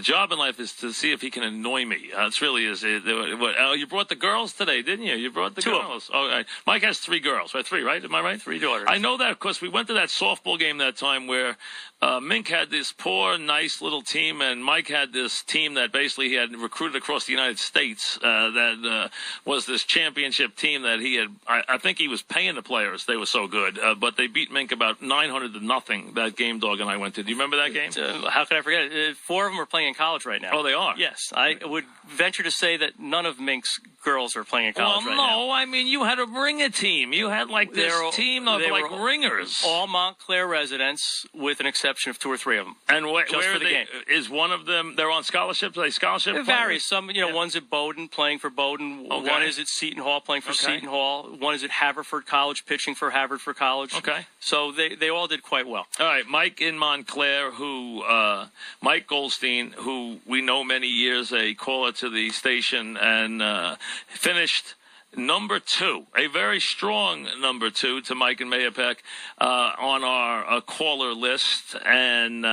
job in life is to see if he can annoy me. It's really is. You brought the girls today, didn't you? You brought the girls. All right. Mike has 3 girls, right? 3, right? Am I right? 3 daughters. I know that because we went to that softball game that time where Mink had this poor, nice little team, and Mike had this team that basically he had recruited across the United States that was this championship team that he had. I think he was paying the players. They were so good, but they beat Mink about 900-0. That game Dog and I went to. Do you remember that game? How could I forget it? 4 of them are playing in college right now. Oh, they are? Yes. I would venture to say that none of Mink's girls are playing in college right now. Well, no. I mean, you had a ringer team. You had like this team of like ringers. All Montclair residents with an exception of 2 or 3 of them. And where are they? Is one of them? They're on scholarships. Are they scholarship? It varies. Some, one's at Bowdoin playing for Bowdoin. Okay. One is at Seton Hall playing for Seton Hall. One is at Haverford College pitching for Haverford College. Okay. So they all did quite well. All right, Mike in Montclair, Mike Goldstein, who we know many years, a caller to the station, and finished number 2, a very strong number 2 to Mike and Mahopac on our caller list, and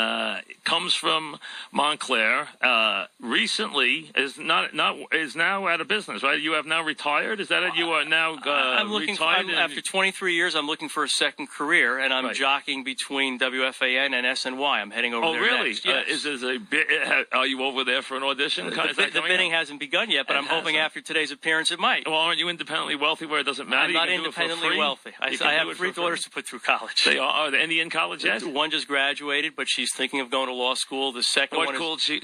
comes from Montclair. Recently is now out of business, right? You have now retired. Is that it? You are now retired. After 23 years, I'm looking for a second career, and I'm jockeying between WFAN and SNY. I'm heading over there. Oh, really? Next. Yes. Are you over there for an audition? The bidding hasn't begun yet, but I'm hoping after today's appearance it might. Well, aren't you independently wealthy where it doesn't matter? I'm not independently wealthy. I have 3 daughters to put through college. They are they any in college yet? One just graduated, but she's thinking of going to law school. The second one school she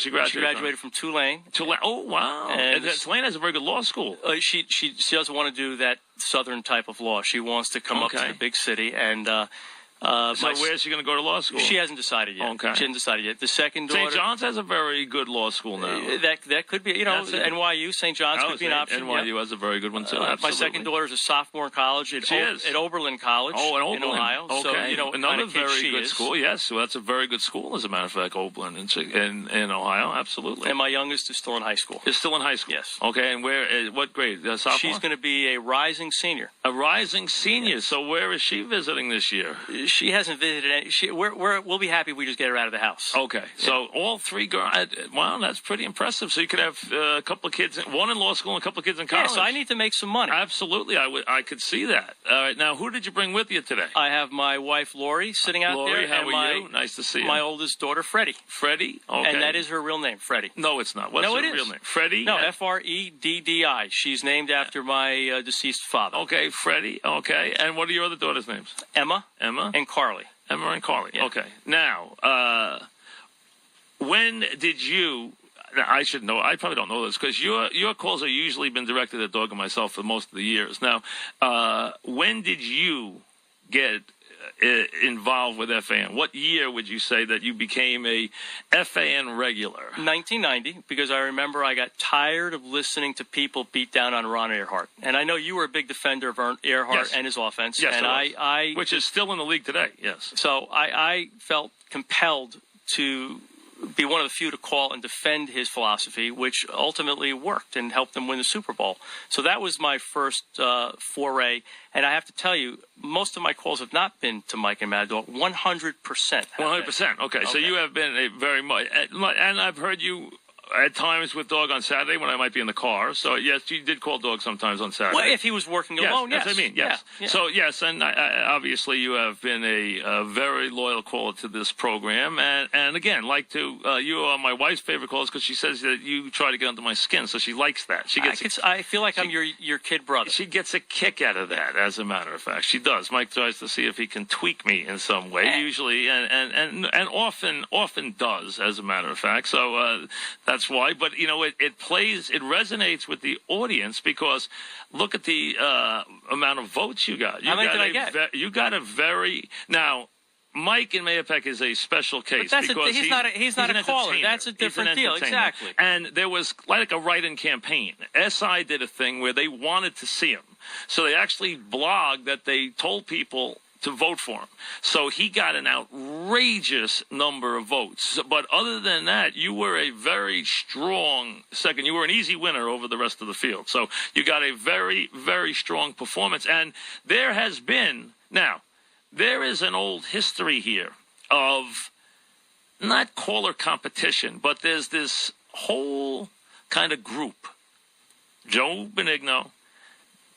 graduated? She graduated from Tulane. Tulane. Oh, wow. And Tulane has a very good law school. She doesn't want to do that southern type of law. She wants to come up to the big city and. So where is she going to go to law school? She hasn't decided yet. Okay. She hasn't decided yet. The second daughter... St. John's has a very good law school now. That could be, NYU, St. John's could be an option. NYU has a very good one, too. My second daughter is a sophomore in college at Oberlin College in Ohio. Okay. So, another very good school. Yes, so that's a very good school, as a matter of fact, Oberlin in Ohio. Absolutely. And my youngest is still in high school. Is still in high school? Yes. Okay, and what grade? Sophomore? She's going to be a rising senior. A rising senior. Yes. So where is she visiting this year? She hasn't visited. We'll be happy if we just get her out of the house. Okay, so all 3 girls. Wow, that's pretty impressive. So you could have a couple of kids, one in law school and a couple of kids in college. Yeah, so I need to make some money. Absolutely, I could see that. All right, now who did you bring with you today? I have my wife Lori sitting out there. Lori, how are you? Nice to see you. My oldest daughter Freddie. Freddie, okay. And that is her real name, Freddie. No, it's not. What's her real name? Freddie. No, Freddi. She's named after my deceased father. Okay, Freddie. Okay, and what are your other daughters' names? Emma, and Carly. Emma and Carly. Yeah. Okay. Now, when did you? Now, I should know. I probably don't know this because your calls have usually been directed at Dog and myself for most of the years. Now, when did you get involved with FAN? What year would you say that you became a FAN regular? 1990, because I remember I got tired of listening to people beat down on Ron Earhart. And I know you were a big defender of Earhart and his offense. Yes, and I which is still in the league today, yes. So I felt compelled to be one of the few to call and defend his philosophy, which ultimately worked and helped them win the Super Bowl. So that was my first foray. And I have to tell you, most of my calls have not been to Mike and Mad Dog. 100%. 100%. Okay, so you have been a very much, and I've heard you at times with Dog on Saturday when I might be in the car. So, yes, you did call Dog sometimes on Saturday. Well, if he was working alone, yes. That's what I mean, yes. Yeah. So, yes, and obviously you have been a very loyal caller to this program. And again, you are my wife's favorite callers because she says that you try to get under my skin, so she likes that. I feel like I'm your kid brother. She gets a kick out of that, as a matter of fact. She does. Mike tries to see if he can tweak me in some way, usually, and often does, as a matter of fact. So that's why. But, it resonates with the audience because look at the amount of votes you got. How many did I get? You got a very... Now, Mike in Mahopac is a special case because he's not a caller. That's a different deal. Exactly. And there was like a write-in campaign. SI did a thing where they wanted to see him. So they actually blogged that they told people to vote for him. So he got an outrageous number of votes. But other than that, you were a very strong second. You were an easy winner over the rest of the field. So you got a very, very strong performance. And there is an old history here of not caller competition, but there's this whole kind of group. Joe Benigno,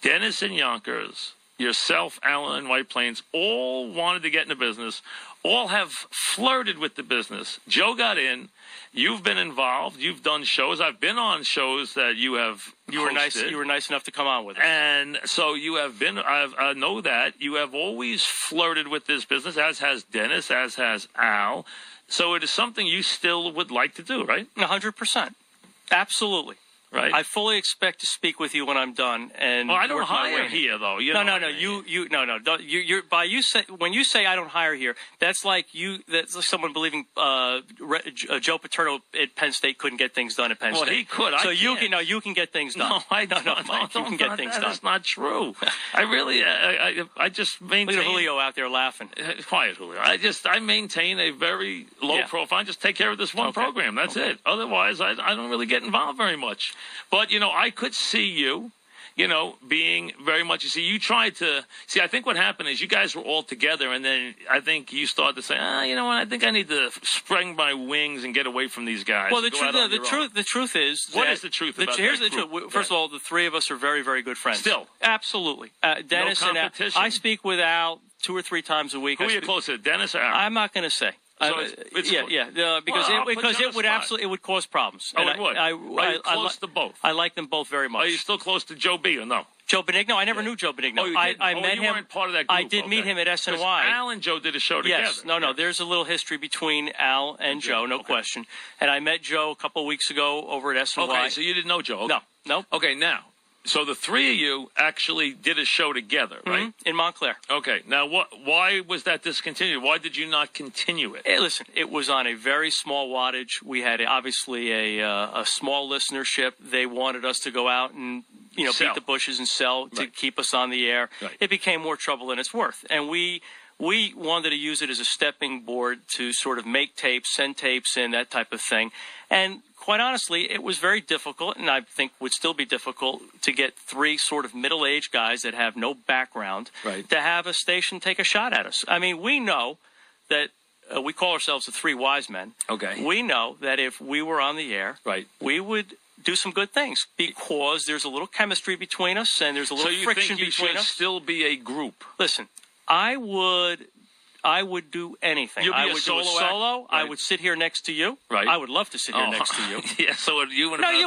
Dennis in Yonkers, yourself, Alan in White Plains, all wanted to get into business, all have flirted with the business. Joe got in. You've been involved. You've done shows. I've been on shows that you have hosted. You were nice enough to come on with us. And so you have been, I know that. You have always flirted with this business, as has Dennis, as has Al. So it is something you still would like to do, right? 100%. Absolutely. Right. I fully expect to speak with you when I'm done. And I don't hire here, though. No. When you say I don't hire here, that's like someone believing Joe Paterno at Penn State couldn't get things done at Penn State. Well, he could. So you can get things done. No, Mike, you can get things done. That's not true. I really, I just maintain. Look at Julio out there laughing. Quiet, Julio. I maintain a very low profile. I just take care of this one program. That's it. Otherwise, I don't really get involved very much. But, I could see you, being very much, you tried to, I think what happened is you guys were all together, and then I think you started to say, you know what, I think I need to spring my wings and get away from these guys. Well, the truth is, what is the truth about here's that the truth. First of all, the three of us are very, very good friends. Still. Absolutely. Dennis no and Al. competition. I speak with Al 2 or 3 times a week. Who are you closer to, Dennis or Al? I'm not going to say. Because it would cause problems. Oh, it would. Are you close to both? I like them both very much. Are you still close to Joe B or no? Joe Benigno? I never knew Joe Benigno. I met him. You weren't part of that group. I did meet him at SNY. Al and Joe did a show together. Yes. No. There's a little history between Al and Joe, no question. And I met Joe a couple of weeks ago over at SNY. Okay, so you didn't know Joe? Okay. No. Okay, now. So the three of you actually did a show together, right? In Montclair. Okay. Now, why was that discontinued? Why did you not continue it? Hey, listen, it was on a very small wattage. We had obviously a small listenership. They wanted us to go out and beat the bushes and sell to keep us on the air. Right. It became more trouble than it's worth, and we wanted to use it as a stepping board to sort of make tapes, send tapes in, that type of thing, and quite honestly, it was very difficult, and I think would still be difficult, to get 3 sort of middle-aged guys that have no background to have a station take a shot at us. I mean, we know that we call ourselves the 3 wise men. Okay. We know that if we were on the air, we would do some good things because there's a little chemistry between us and there's a little friction between us. So you think you should still be a group? Listen, I would do anything. I would do a solo. Right. I would sit here next to you. Right. I would love to sit here next to you. Yeah. So you and I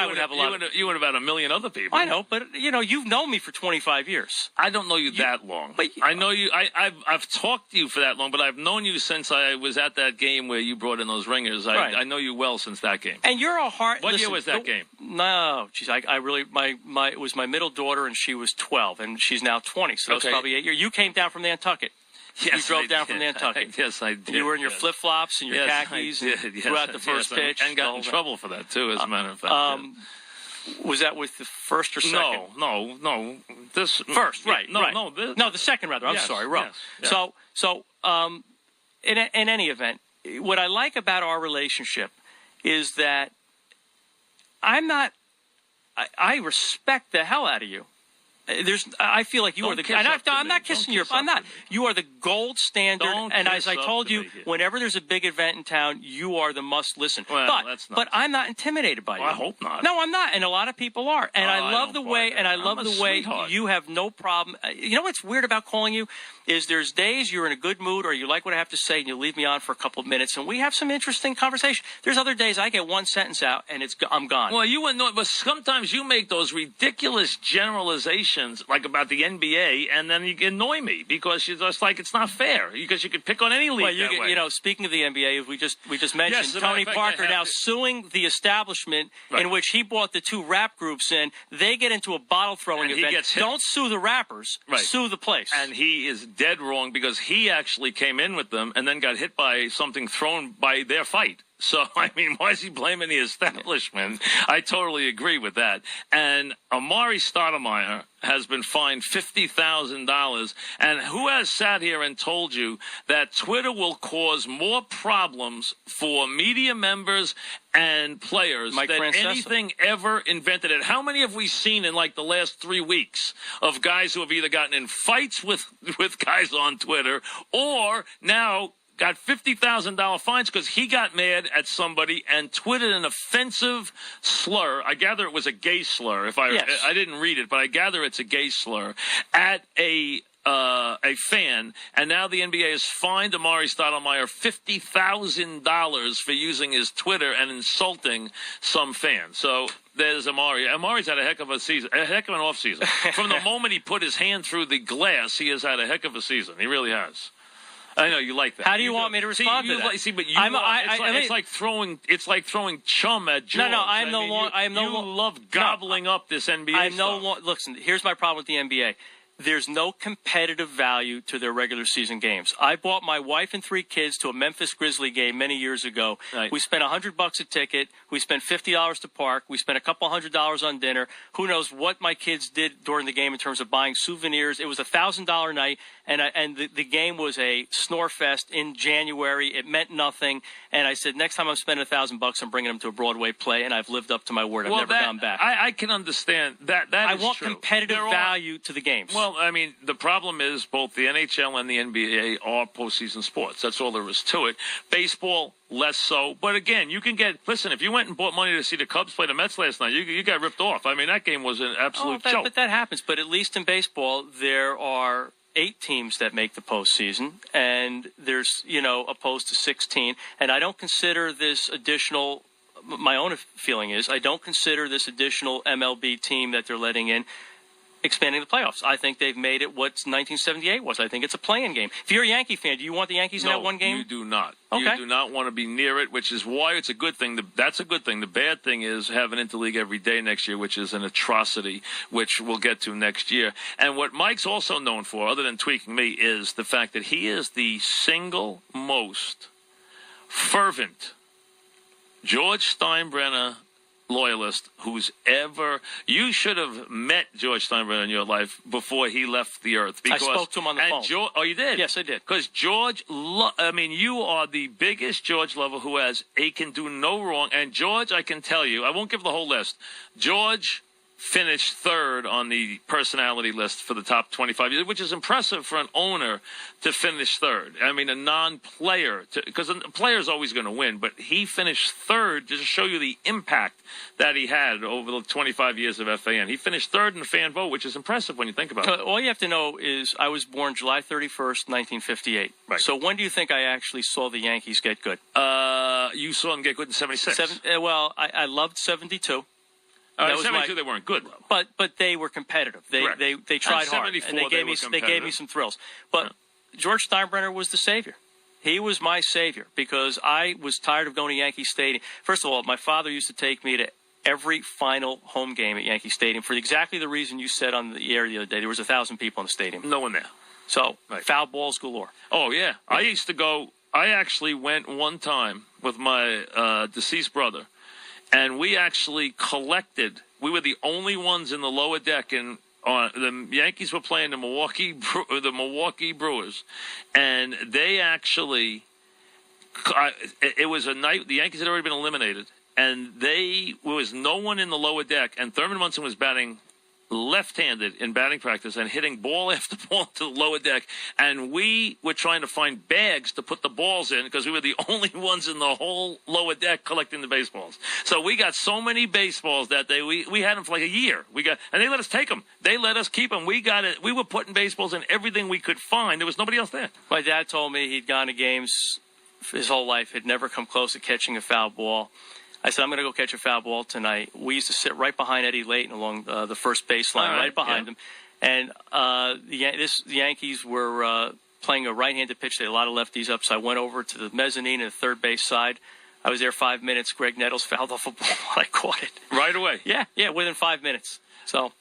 would have a lot. You and about a million other people. I know, but you've known me for 25 years. I don't know you that long. But I know you. I've talked to you for that long, but I've known you since I was at that game where you brought in those ringers. I know you well since that game. And you're a hard. What year was that game? No, geez, I really it was my middle daughter, and she was 12, and she's now 20, so that's probably 8 years. You came down from Nantucket. Yes, you drove down from Nantucket. Yes, I did. You were in your flip-flops and your khakis and threw out the first pitch. And got in trouble for that, too, as a matter of fact. Was that with the first or second? No. This first, right? No, the second rather. I'm sorry, wrong. Yes. So, in any event, what I like about our relationship is that I respect the hell out of you. I feel like you are the. I'm not kissing your. I'm not. You are the gold standard. And as I told you, whenever there's a big event in town, you are the must listen. Well, but I'm not intimidated by you. I hope not. No, I'm not, and a lot of people are. And I love the way. And I love the way you have no problem. You know what's weird about calling you is there's days you're in a good mood or you like what I have to say and you leave me on for a couple of minutes and we have some interesting conversation. There's other days I get one sentence out and I'm gone. Well, you annoy, but sometimes you make those ridiculous generalizations like about the NBA and then you annoy me because you're just like it's not fair because you could pick on any league. Well, you know, speaking of the NBA, we just mentioned Tony Parker now suing the establishment in which he brought the two rap groups in. They get into a bottle throwing event. Don't sue the rappers, sue the place. And he is dead wrong because he actually came in with them and then got hit by something thrown by their fight. So, I mean, why is he blaming the establishment? I totally agree with that. And Amari Stoudemire has been fined $50,000. And who has sat here and told you that Twitter will cause more problems for media members and players than Francesa. Anything ever invented? And how many have we seen in like the last 3 weeks of guys who have either gotten in fights with guys on Twitter or now got $50,000 fines because he got mad at somebody and tweeted an offensive slur. I gather it was a gay slur. I didn't read it, but I gather it's a gay slur at a fan, and now the NBA has fined Amari Stoudemire $50,000 for using his Twitter and insulting some fan. So there's Amari. Amari's had a heck of a season, a heck of an off season. From the moment he put his hand through the glass, he has had a heck of a season. He really has. I know you like that. How do you want me to respond to that? But it's like throwing chum at George. No, I am no longer. You love gobbling up this NBA stuff. Listen, here's my problem with the NBA. There's no competitive value to their regular season games. I bought my wife and 3 kids to a Memphis Grizzly game many years ago. Right. We spent $100 a ticket. We spent $50 to park. We spent a couple $100 on dinner. Who knows what my kids did during the game in terms of buying souvenirs. It was a $1,000 night, and the game was a snore fest in January. It meant nothing. And I said, next time I'm spending $1,000, I'm bringing them to a Broadway play, and I've lived up to my word. I've never gone back. I can understand that. I want competitive value to the games. Well, I mean, the problem is both the NHL and the NBA are postseason sports. That's all there is to it. Baseball, less so. But again, you can get, listen, if you went and bought money to see the Cubs play the Mets last night, you got ripped off. I mean, that game was an absolute joke. But that happens. But at least in baseball, there are 8 teams that make the postseason, and there's, opposed to 16. And I don't consider this additional, my own feeling is, I don't consider this additional MLB team that they're letting in expanding the playoffs. I think they've made it what 1978 was. I think it's a play-in game. If you're a Yankee fan, do you want the Yankees in that one game? No, you do not. Okay. You do not want to be near it, which is why it's a good thing. That's a good thing. The bad thing is having interleague every day next year, which is an atrocity, which we'll get to next year. And what Mike's also known for, other than tweaking me, is the fact that he is the single most fervent George Steinbrenner loyalist who's ever. You should have met George Steinbrenner in your life before he left the earth. Because, I spoke to him on the phone. Oh, you did? Yes, I did. Because George, you are the biggest George lover who can do no wrong. And George, I can tell you, I won't give the whole list. George finished 3rd on the personality list for the top 25 years, which is impressive for an owner to finish 3rd. I mean, a non-player, because a player is always going to win, but he finished 3rd to show you the impact that he had over the 25 years of FAN. He finished 3rd in the fan vote, which is impressive when you think about it. All you have to know is I was born July 31st, 1958. Right. So when do you think I actually saw the Yankees get good? You saw them get good in 76. I loved 72. That was 72, they weren't good, but they were competitive. They tried hard, and they gave me some thrills. But George Steinbrenner was the savior. He was my savior because I was tired of going to Yankee Stadium. First of all, my father used to take me to every final home game at Yankee Stadium for exactly the reason you said on the air the other day. There was 1,000 people in the stadium. No one there. So foul balls galore. Oh yeah, I used to go. I actually went one time with my deceased brother. And we actually collected. We were the only ones in the lower deck, and the Yankees were playing the Milwaukee Brewers, and they actually it was a night. The Yankees had already been eliminated, and there was no one in the lower deck. And Thurman Munson was batting left-handed in batting practice and hitting ball after ball to the lower deck. And we were trying to find bags to put the balls in because we were the only ones in the whole lower deck collecting the baseballs. So we got so many baseballs that day. We had them for like a year. And they let us take them. They let us keep them. We got it. We were putting baseballs in everything we could find. There was nobody else there. My dad told me he'd gone to games his whole life, had never come close to catching a foul ball. I said, I'm going to go catch a foul ball tonight. We used to sit right behind Eddie Layton along the first baseline, right behind him. And the Yankees were playing a right-handed pitch. They had a lot of lefties up, so I went over to the mezzanine and the third base side. I was there 5 minutes. Greg Nettles fouled off a ball. I caught it. Right away? Yeah, within 5 minutes. So...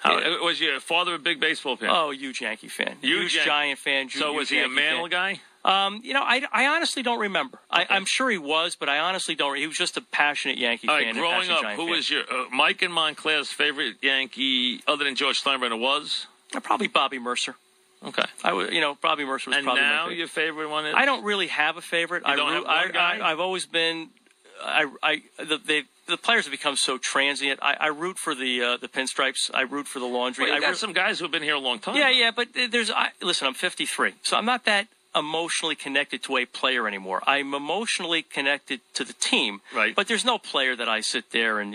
was your father a big baseball fan? Oh, huge Yankee fan. Huge Giant fan. So was he a Mantle guy? I honestly don't remember. Okay. I'm sure he was, but I honestly don't. He was just a passionate Yankee fan. Growing up, who was your Mike and Montclair's favorite Yankee other than George Steinbrenner was? Probably Bobby Mercer. Okay. Bobby Mercer was probably my favorite. And now your favorite one is? I don't really have a favorite. I've always been. The players have become so transient. I root for the pinstripes. I root for the laundry. Well, you got some guys who have been here a long time. Yeah, but listen, I'm 53, so I'm not that emotionally connected to a player anymore. I'm emotionally connected to the team. Right. But there's no player that I sit there and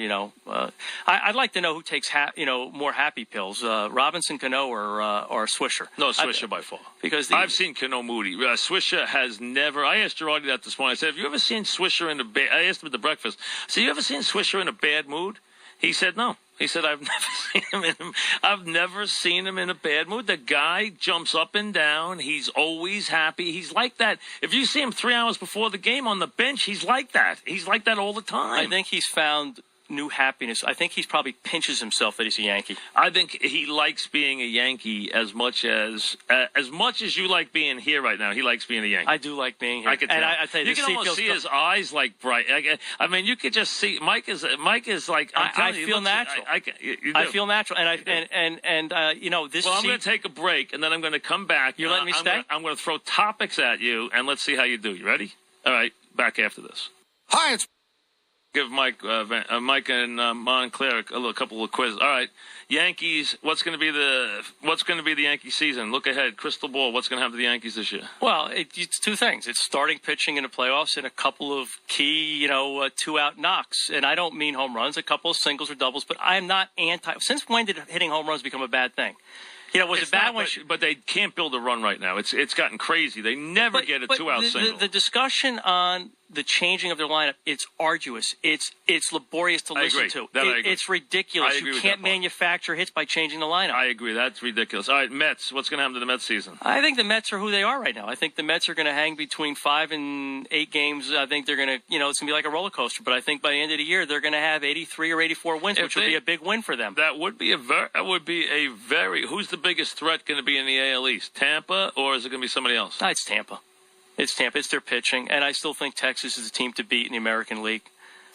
I'd like to know who takes more happy pills, Robinson Cano or Swisher. No, Swisher by far. Because I've seen Cano Moody. Swisher has never. I asked Girardi that this morning. I said, "Have you ever seen Swisher in a bad?" I asked him at the breakfast. I said, "You ever seen Swisher in a bad mood?" He said, "No." He said, I've never seen him in a bad mood. The guy jumps up and down. He's always happy. He's like that. If you see him 3 hours before the game on the bench, he's like that. He's like that all the time. I think he's found new happiness. I think he's probably pinches himself that he's a Yankee. I think he likes being a Yankee as much as you like being here right now. He likes being a Yankee. I do like being here. I can tell. And I tell you can almost see his eyes like bright. I mean, you could just see Mike is like. I feel natural. I feel natural, and this. Well, I'm going to take a break, and then I'm going to come back. You're letting me stay? I'm going to throw topics at you, and let's see how you do. You ready? All right, back after this. Hi, it's Give Mike and Montclair a couple of quizzes. All right, Yankees. What's going to be the Yankee season? Look ahead, crystal ball. What's going to happen to the Yankees this year? Well, it's two things. It's starting pitching in the playoffs and a couple of key, 2-out knocks. And I don't mean home runs. A couple of singles or doubles. But I'm not anti. Since when did hitting home runs become a bad thing? Was it bad when? But they can't build a run right now. It's gotten crazy. They never get a 2-out single. The discussion on the changing of their lineup, it's arduous. It's laborious to listen to. It's ridiculous. You can't manufacture hits by changing the lineup. I agree. That's ridiculous. All right, Mets. What's going to happen to the Mets season? I think the Mets are who they are right now. I think the Mets are going to hang between 5 and 8 games. I think they're going to, it's going to be like a roller coaster. But I think by the end of the year, they're going to have 83 or 84 wins, which would be a big win for them. That would be a very. Who's the biggest threat going to be in the AL East? Tampa, or is it going to be somebody else? No, it's Tampa. It's Tampa. It's their pitching, and I still think Texas is the team to beat in the American League.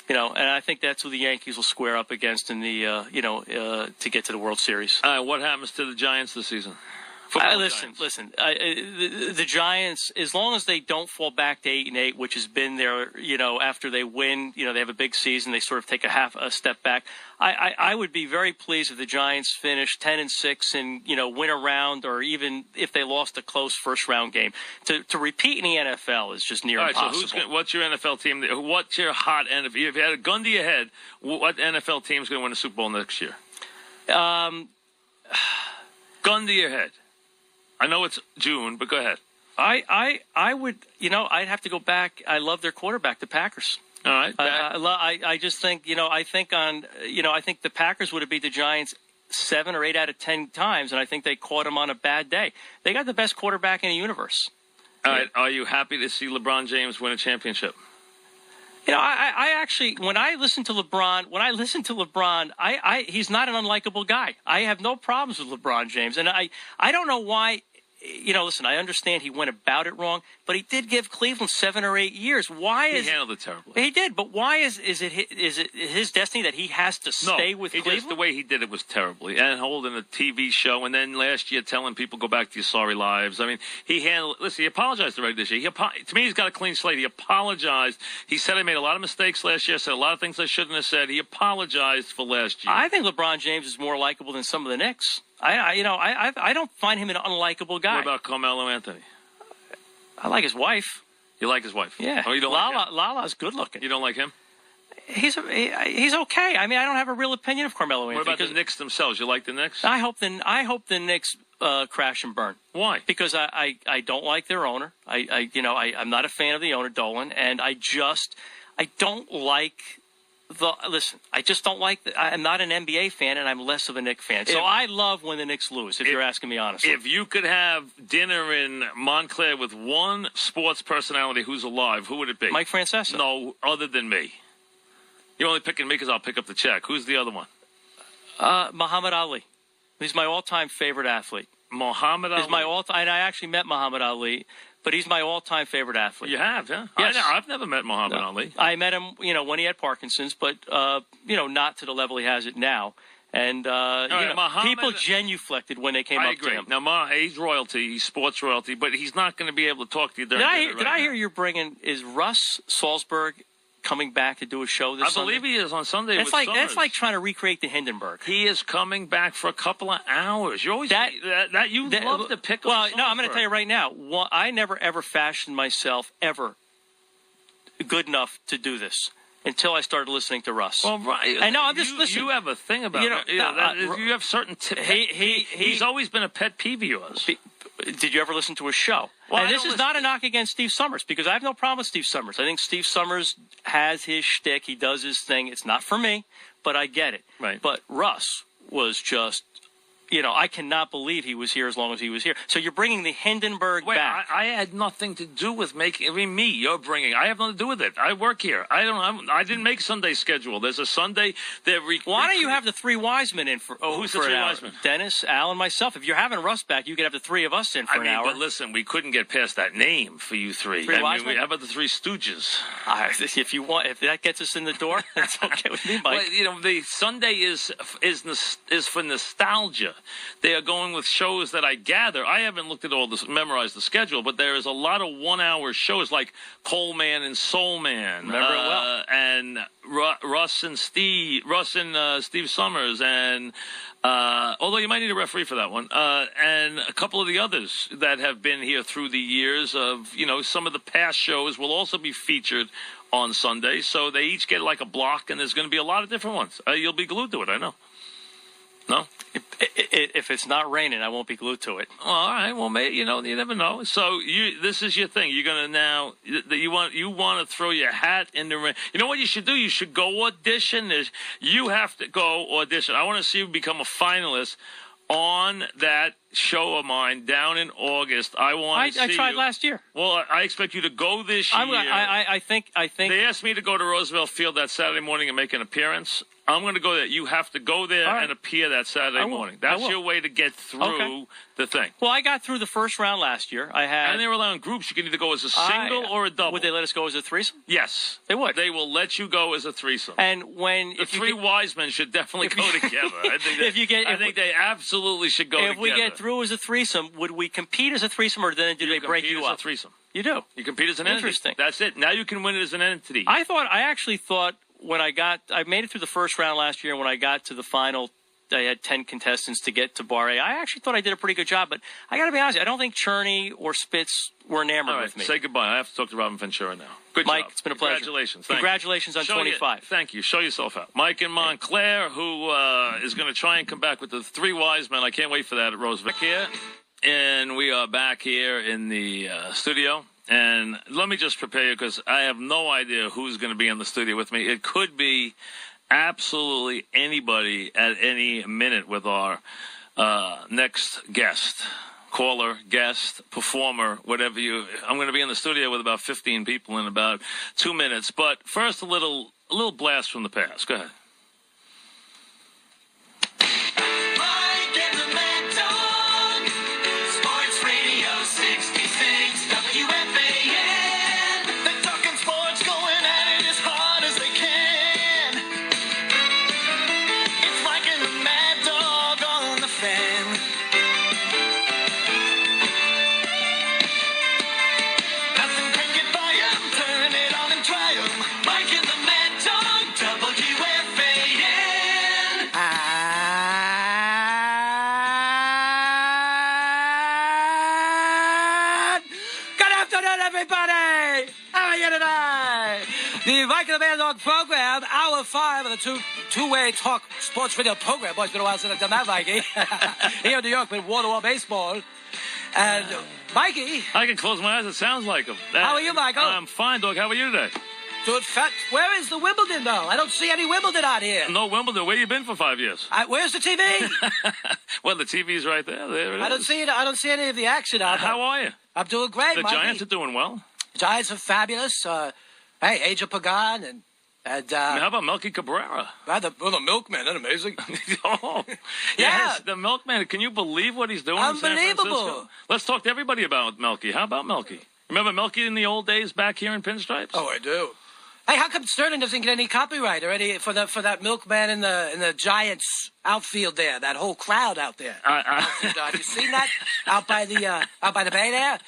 And I think that's who the Yankees will square up against in the to get to the World Series. What happens to the Giants this season? Listen. The Giants, as long as they don't fall back to 8-8, which has been their, after they win, they have a big season, they sort of take a step back. I would be very pleased if the Giants finish 10-6 and win a round, or even if they lost a close first round game. To repeat in the NFL is just near impossible. So what's your NFL team? What's your hot NFL? If you had a gun to your head, what NFL team is going to win a Super Bowl next year? Gun to your head. I know it's June, but go ahead. I would, I'd have to go back. I love their quarterback, the Packers. All right. I just think, I think the Packers would have beat the Giants 7 or 8 out of 10 times, and I think they caught them on a bad day. They got the best quarterback in the universe. All right. Are you happy to see LeBron James win a championship? I actually, when I listen to LeBron, he's not an unlikable guy. I have no problems with LeBron James, and I don't know why listen, I understand he went about it wrong, but he did give Cleveland 7 or 8 years. Why He is handled it terribly. he did? But why is it his destiny that he has to stay with Cleveland? Just the way he did it was terribly, and holding a TV show, and then last year telling people go back to your sorry lives. I mean, he handled. Listen, he apologized already this year. To me, he's got a clean slate. He apologized. He said I made a lot of mistakes last year. Said a lot of things I shouldn't have said. He apologized for last year. I think LeBron James is more likable than some of the Knicks. I don't find him an unlikable guy. What about Carmelo Anthony? I like his wife. You like his wife? Yeah. Oh, you don't like him? Lala's good looking. You don't like him? He's okay. I mean, I don't have a real opinion of Carmelo Anthony. What about the Knicks themselves? You like the Knicks? I hope the Knicks crash and burn. Why? Because I don't like their owner. I'm not a fan of the owner Dolan, and I don't like I just don't like. I'm not an NBA fan, and I'm less of a Knicks fan. So I love when the Knicks lose. If you're asking me honestly, if you could have dinner in Montclair with one sports personality who's alive, who would it be? Mike Francesa. No, other than me. You're only picking me because I'll pick up the check. Who's the other one? Muhammad Ali. He's my all-time favorite athlete. Muhammad Ali. He's my all-time. And I actually met Muhammad Ali. But he's my all-time favorite athlete. You have, yeah? Yes. I've never met Muhammad Ali. I met him, when he had Parkinson's, but, not to the level he has it now. And, people genuflected when they came up to him. Now, he's royalty. He's sports royalty, but he's not going to be able to talk to you during dinner. Did I hear you're bringing, is Russ Salzberg coming back to do a show this Sunday? I believe he is on Sunday with That's Summers. like trying to recreate the Hindenburg. He is coming back for a couple of hours. You always love to pick up. Well, no, I'm going to tell you right now. I never ever fashioned myself ever good enough to do this until I started listening to Russ. Well, right. I know. I'm just listening. You have a thing about you have certain. He's always been a pet peeve of yours. Did you ever listen to a show? Well, and this is not a knock against Steve Summers, because I have no problem with Steve Summers. I think Steve Summers has his shtick. He does his thing. It's not for me, but I get it. Right. But Russ was just, I cannot believe he was here as long as he was here. So you're bringing the Hindenburg back. I had nothing to do with making. I mean, you're bringing. I have nothing to do with it. I work here. I didn't make Sunday schedule. There's a Sunday that. Why don't you have the three wise men in for? Who's the three wise men? Dennis, Al, and myself. If you're having Russ back, you could have the three of us in for an hour. But listen, we couldn't get past that name for you three. Wise men? How about the Three Stooges? If that gets us in the door, that's okay with me, Mike. Well, the Sunday is for nostalgia. They are going with shows that I gather. I haven't looked at memorized the schedule, but there is a lot of 1-hour shows like Coal Man and Soul Man. Remember it well. And Russ and Steve Summers, and although you might need a referee for that one, and a couple of the others that have been here through the years of, some of the past shows will also be featured on Sunday. So they each get like a block, and there's going to be a lot of different ones. You'll be glued to it, I know. No? If it's not raining, I won't be glued to it. Well, all right. Well, maybe, you never know. So this is your thing. You're going to now, you want to throw your hat in the ring. You know what you should do? You should go audition. You have to go audition. I want to see you become a finalist on that show of mine down in August. I tried last year. Well, I expect you to go this year. I think they asked me to go to Roosevelt Field that Saturday morning and make an appearance. I'm going to go there. You have to go there and appear that Saturday morning. That's your way to get through the thing. Well, I got through the first round last year. And they were allowing groups. You can either go as a single or a double. Would they let us go as a threesome? Yes. They would. They will let you go as a threesome. And the three wise men should definitely go together. I think they absolutely should go together. If we get through as a threesome, would we compete as a threesome, or then do they break you up? As a threesome. You do. You compete as an entity. Interesting. That's it. Now you can win it as an entity. I actually thought when I made it through the first round last year, and when I got to the final, I had 10 contestants to get to Bar A. I actually thought I did a pretty good job, but I got to be honest, I don't think Cherney or Spitz were enamored with me. Say goodbye. I have to talk to Robin Ventura now. Good Mike, job. It's been a pleasure. Congratulations. Congratulations on 25. Thank you. Show yourself out. Mike in Montclair, who is going to try and come back with the three wise men. I can't wait for that at Roosevelt here. And we are back here in the studio. And let me just prepare you, because I have no idea who's going to be in the studio with me. It could be absolutely anybody at any minute with our next guest, caller, guest, performer, whatever I'm going to be in the studio with about 15 people in about 2 minutes. But first, a little blast from the past. Go ahead. Mike and the Mad Dog, Sports Radio. everybody! How are you tonight? The Viking the Band Dog program, hour 5 of the two-way talk sports radio program. Boy, it's been a while since I've done that, Mikey. Here in New York, been wall-to-wall baseball. And, Mikey... I can close my eyes. It sounds like him. How are you, Michael? I'm fine, Dog. How are you today? Dude, where is the Wimbledon, though? I don't see any Wimbledon out here. No Wimbledon. Where you been for 5 years? Where's the TV? Well, the TV's right there. There it is. I don't see any of the action out there. How are you? I'm doing great, The Mikey. Giants are doing well. Giants are fabulous. Hey, Aja Pagan and how about Melky Cabrera? The milkman, isn't that amazing? Oh, yes, the milkman. Can you believe what he's doing in San Francisco? Unbelievable. Let's talk to everybody about Melky. How about Melky? Remember Melky in the old days back here in Pinstripes? Oh, I do. Hey, how come Sterling doesn't get any copyright or any for that milkman in the Giants outfield there? That whole crowd out there. Have you seen that out by the bay there?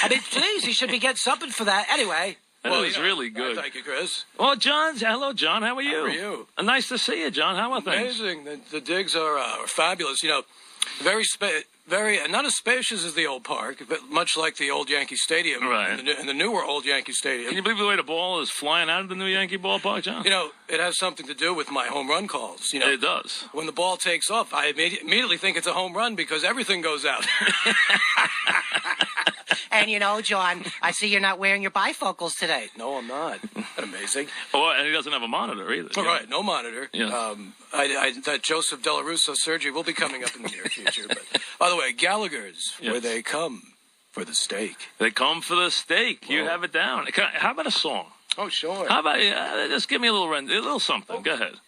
I mean, please, he should be getting something for that. Anyway. That was really good. Thank you, Chris. Well, hello, John. How are you? How are you? Nice to see you, John. How are things? Amazing. The digs are fabulous. You know, very not as spacious as the old park, but much like the old Yankee Stadium, right? And the newer old Yankee Stadium. Can you believe the way the ball is flying out of the new Yankee ballpark, John? You know, it has something to do with my home run calls. You know, it does. When the ball takes off, I immediately think it's a home run because everything goes out. And you know, John, I see you're not wearing your bifocals today. No, I'm not. Isn't that amazing? Oh, and he doesn't have a monitor either. All right, no monitor. Yeah. That Joseph Della Russo surgery will be coming up in the near future. But by the way, Gallagher's, where they come for the steak. They come for the steak. You have it down. How about a song? Oh, sure. How about just give me a little something? Go ahead.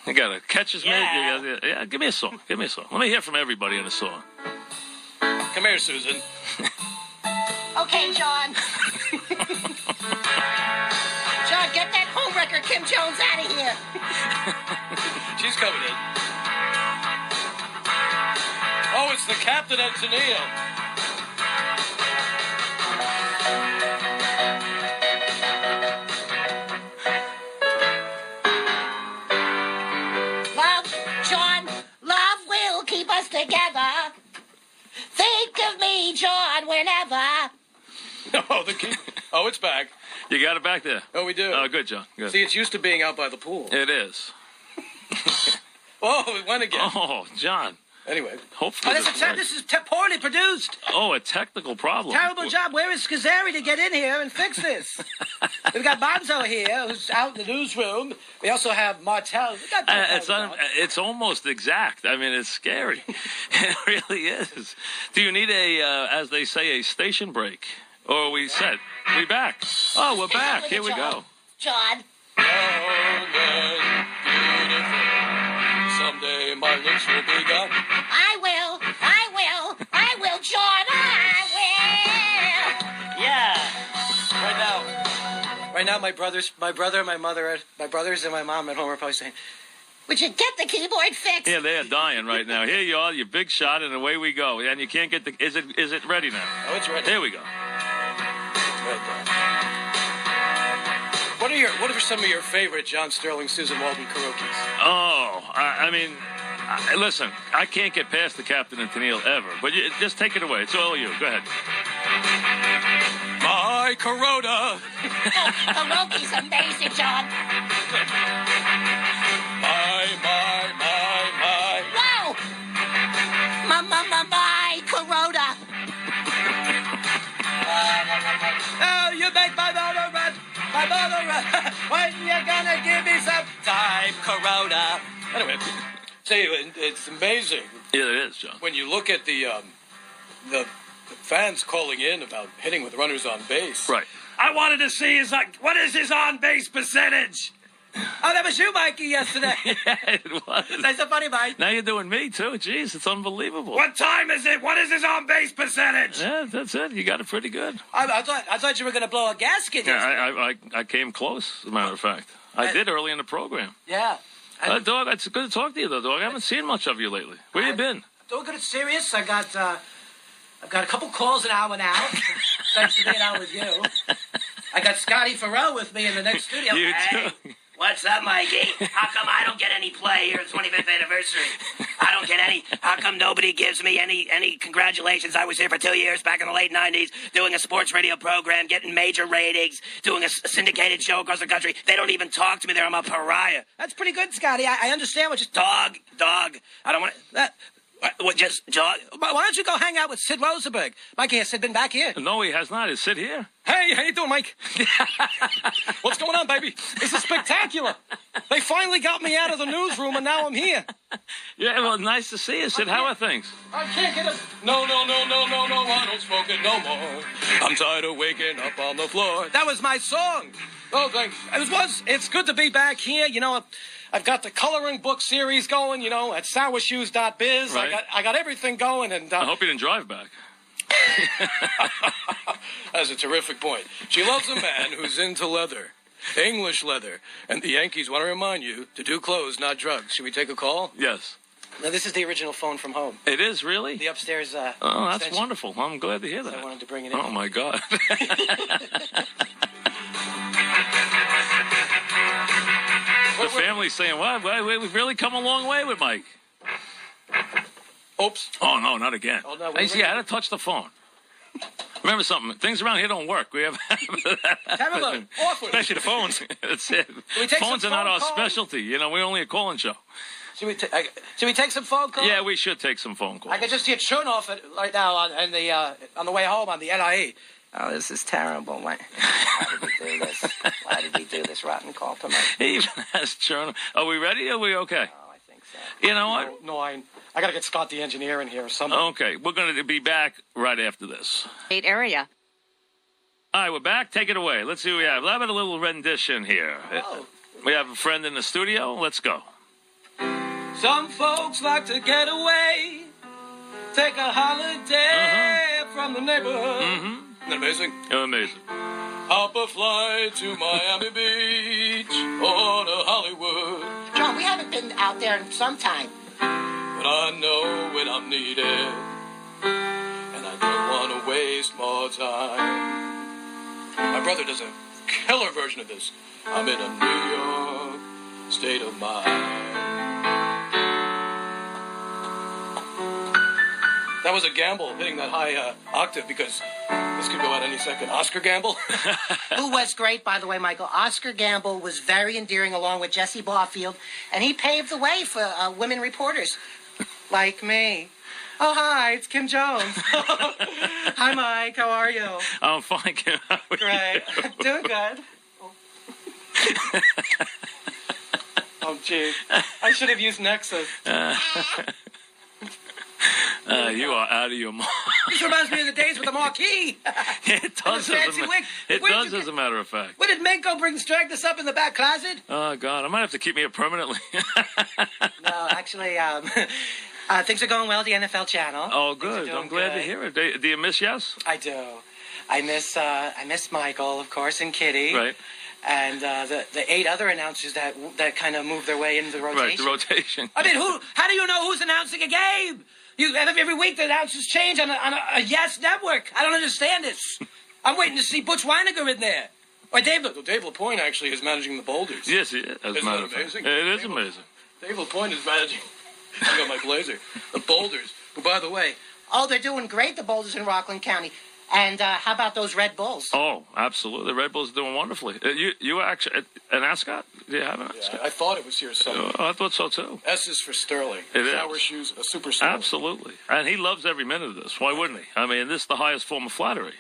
You got to catch his mate. Yeah, give me a song. Give me a song. Let me hear from everybody in a song. Come here, Susan. Okay, John. John, get that homewrecker Kim Jones out of here. She's coming in. Oh, it's the captain and Tennille. Love, John, love will keep us together. Think of me, John, whenever. Oh, it's back. You got it back there? Oh, we do. Oh, good, John. Good. See, it's used to being out by the pool. It is. Oh, it went again. Oh, John. Anyway. Hopefully this is poorly produced. Oh, a technical problem. Terrible job. Where is Scazzeri to get in here and fix this? We've got Bonzo here, who's out in the newsroom. We also have Martel. It's almost exact. I mean, it's scary. It really is. Do you need as they say, a station break? Or are we set? We back. Oh, we're back. Here we go. John. Someday my looks will be gone. I will, John, I will. Yeah. Right now, my brother, my mother, my brothers, and my mom at home are probably saying, would you get the keyboard fixed? Yeah, they are dying right now. Here you are, your big shot, and away we go. And you can't get is it ready now? Oh, it's ready. Here we go. What are some of your favorite John Sterling, Susan Walton karaoke's? Oh, I mean, listen, I can't get past the Captain and Tennille ever, but just take it away. It's all you. Go ahead. My Corona. Karaoke's amazing, John. My. Wow. My Corona. Oh, you make my motor run. My motor run. When you gonna give me some time, Corona? Anyway, see, it's amazing. Yeah, it is, John. When you look at the fans calling in about hitting with runners on base. Right. I wanted to see what is his on-base percentage? Oh, that was you, Mikey, yesterday. Yeah, it was. That's so funny, Mike. Now you're doing me, too. Jeez, it's unbelievable. What time is it? What is his on-base percentage? Yeah, that's it. You got it pretty good. I thought you were going to blow a gasket yesterday. Yeah, I came close, as a matter of fact. I did early in the program. Yeah. Dog, it's good to talk to you, though, Dog. I haven't seen much of you lately. Where you been? Doing good and serious. I've got a couple calls an hour now. Thanks for being out with you. I got Scotty Farrell with me in the next studio. You hey, too. What's up, Mikey? How come I don't get any play here at 25th anniversary? I don't get any. How come nobody gives me any congratulations? I was here for 2 years back in the late 90s doing a sports radio program, getting major ratings, doing a syndicated show across the country. They don't even talk to me there. I'm a pariah. That's pretty good, Scotty. I understand what you're... Dog. I don't want that. What, just dog? Why don't you go hang out with Sid Rosenberg? Mikey, has Sid been back here? No, he has not. Is Sid here? Hey, how you doing, Mike? What's going on, baby? This is spectacular. They finally got me out of the newsroom, and now I'm here. Yeah, well, nice to see you, Sid. How are things? I can't get it. No, I don't smoke it no more. I'm tired of waking up on the floor. That was my song. Oh, thanks. It's good to be back here. You know, I've got the coloring book series going, you know, at Sourshoes.biz. Right. I got everything going, and I hope you didn't drive back. That's a terrific point. She loves a man who's into leather, English leather, and the Yankees want to remind you to do clothes, not drugs. Should we take a call? Yes. No, this is the original phone from home. It is, really? The upstairs. Oh, that's extension. wonderful. I'm glad to hear that. I wanted to bring it in. Oh, my God. The family's saying, what? We've really come a long way with Mike. Oops. Oh, no, not again. Oh, no, I had to touch the phone. Remember something, things around here don't work. We have Terrible. Awful. especially the phones. That's it. we take Phones some are not phone our calls? specialty. You know, we're only a calling show. Should we take some phone calls? Yeah, we should take some phone calls. I can just hear Chernoff right now on the way home on the NIE. Oh, this is terrible. Why did we do this? Why did we do this rotten call tonight? He even has Chernoff. Are we ready? Are we okay? Oh, I think so. You know what? No, I got to get Scott the engineer in here or something. Okay, we're going to be back right after this. Area. All right, we're back. Take it away. Let's see what we have. We'll have a little rendition here. Oh. We have a friend in the studio. Let's go. Some folks like to get away, take a holiday from the neighborhood. Mm-hmm. Isn't that amazing? Amazing. Hop a flight to Miami Beach or to Hollywood. John, we haven't been out there in some time. But I know when I'm needed, and I don't want to waste more time. My brother does a killer version of this. I'm in a New York state of mind. That was a gamble, hitting that high octave, because this could go out any second. Oscar Gamble? Who was great, by the way, Michael. Oscar Gamble was very endearing along with Jesse Barfield, and he paved the way for women reporters like me. Oh, hi, it's Kim Jones. Hi, Mike. How are you? I'm fine, Kim. How are Great. you? Doing good. Oh, gee. I should have used Nexus. You are out of your mind. This reminds me of the days with the marquee. It does, fancy wig. it Where'd does you as a matter of fact. Where did Menko drag this up in the back closet? Oh, God. I might have to keep me here permanently. No, actually, things are going well at the NFL channel. Oh, Things are good. doing I'm glad to good. hear it. Do you miss Yes? I do. I miss Michael, of course, and Kitty. Right. and the 8 other announcers that kind of move their way into the rotation. Right, the rotation. I mean, how do you know who's announcing a game? Every week the announcers change on a Yes network. I don't understand this. I'm waiting to see Butch Weiniger in there. Or Dave LaPointe actually is managing the Boulders. Yes, he is. Isn't that amazing? It is amazing. Dave LaPointe is managing. I got my blazer. The Boulders. Who, by the way, oh, they're doing great, the Boulders in Rockland County. And how about those Red Bulls? Oh, absolutely. The Red Bulls are doing wonderfully. You actually an ascot? Do you have an ascot? I thought it was here somewhere. I thought so too. S is for Sterling. It is. Sourshoes, a super Sterling. Absolutely. And he loves every minute of this. Why wouldn't he? I mean, this is the highest form of flattery.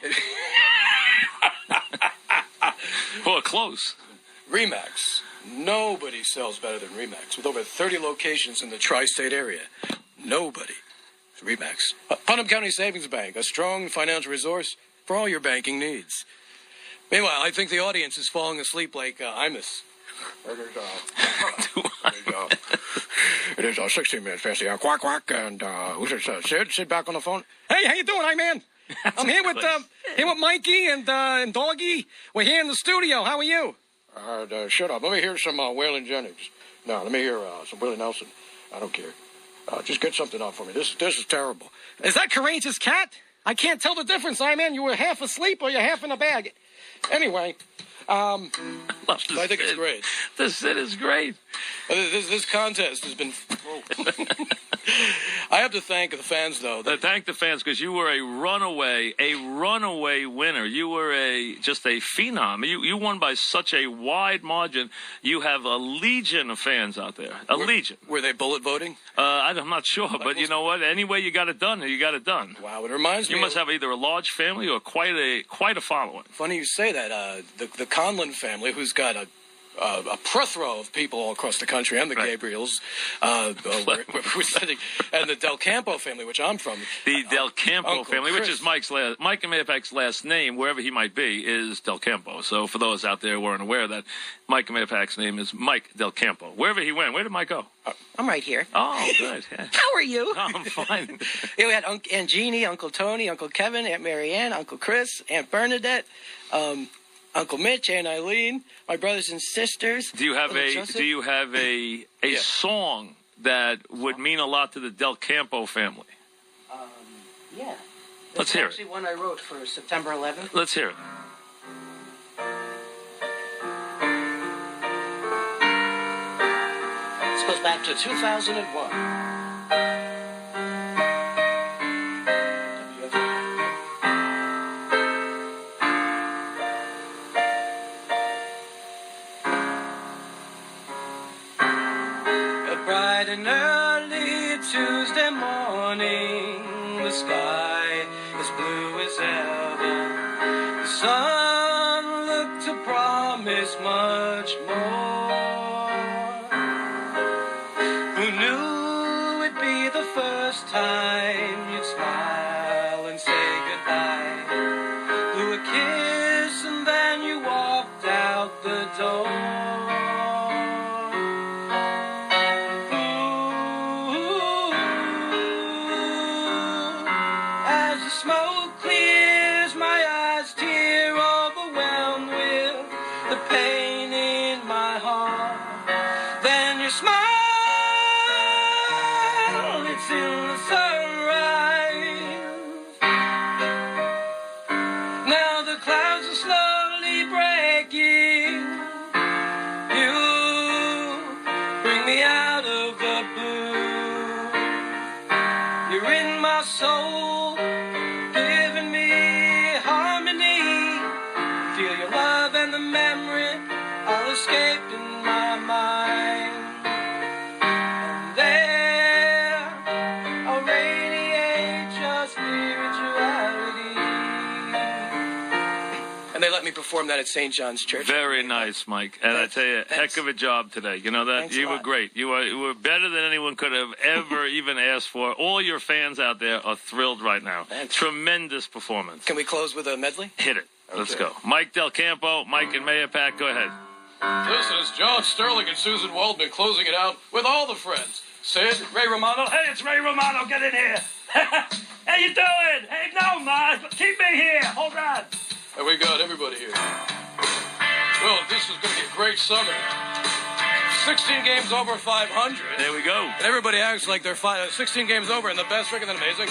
Well, close. Remax. Nobody sells better than Remax. With over 30 locations in the tri-state area. Nobody. Remax. Putnam County Savings Bank, a strong financial resource for all your banking needs. Meanwhile, I think the audience is falling asleep like Imus. It is 16 minutes past the hour. Quack, quack. And who's this? Sid? Sid back on the phone. Hey, how you doing, man? I'm here with Mikey and Doggy. We're here in the studio. How are you? Shut up. Let me hear some Waylon Jennings. No, let me hear some Willie Nelson. I don't care. Just get something up for me. This is terrible. Is that Courageous Cat? I can't tell the difference, man. You were half asleep or you're half in a bag. Anyway, I think it's great. The Sid is great. This contest has been... I have to thank the fans, though. Thank the fans, because you were a runaway winner. You were just a phenom. You won by such a wide margin. You have a legion of fans out there. Legion. Were they bullet voting? I'm not sure, but you know what? Any way you got it done, you got it done. Wow, it reminds me. You must have either a large family or quite a following. Funny you say that. The Conlon family, who's got a plethora of people all across the country, and the Gabriels, and the Del Campo family, which I'm from. The Del Campo Uncle family, Chris. which is Mike and Mahopac's last name, wherever he might be, is Del Campo. So for those out there who weren't aware, that Mike and Mahopac's name is Mike Del Campo. Wherever he went, where did Mike go? I'm right here. Oh, good. Yeah. How are you? Oh, I'm fine. Yeah, we had Aunt Jeannie, Uncle Tony, Uncle Kevin, Aunt Marianne, Uncle Chris, Aunt Bernadette, Uncle Mitch, Aunt Eileen, my brothers and sisters. Do you have a song that would mean a lot to the Del Campo family? Yeah. Let's hear it. Actually, one I wrote for September 11th. Let's hear it. This goes back to 2001. Bright and early Tuesday morning, the sky as blue as ever. The sun looked to promise much more. Who knew it'd be the first time you'd smile and say goodbye? Blew a kiss and then you walked out the door. Soul, giving me harmony. Feel your love and the memory all escaped in my mind. And there, I'll radiate your spirituality. And they let me perform that at St. John's Church. Very nice, Mike. And I tell you, heck of a job today. You know that? Thanks You were great. You were better than anyone could have ever even asked for. All your fans out there are thrilled right now. Thanks. Tremendous performance. Can we close with a medley? Hit it. Okay. Let's go. Mike Del Campo, Mike and Mahopac, go ahead. This is John Sterling and Susan Waldman closing it out with all the friends. Sid, Ray Romano. Hey, it's Ray Romano. Get in here. How you doing? Hey, no, Ma. Keep me here. Hold on. And we got everybody here. Well, this is going to be a great summer. 16 games over 500. There we go. And everybody acts like they're 16 games over and the best record. Than amazing.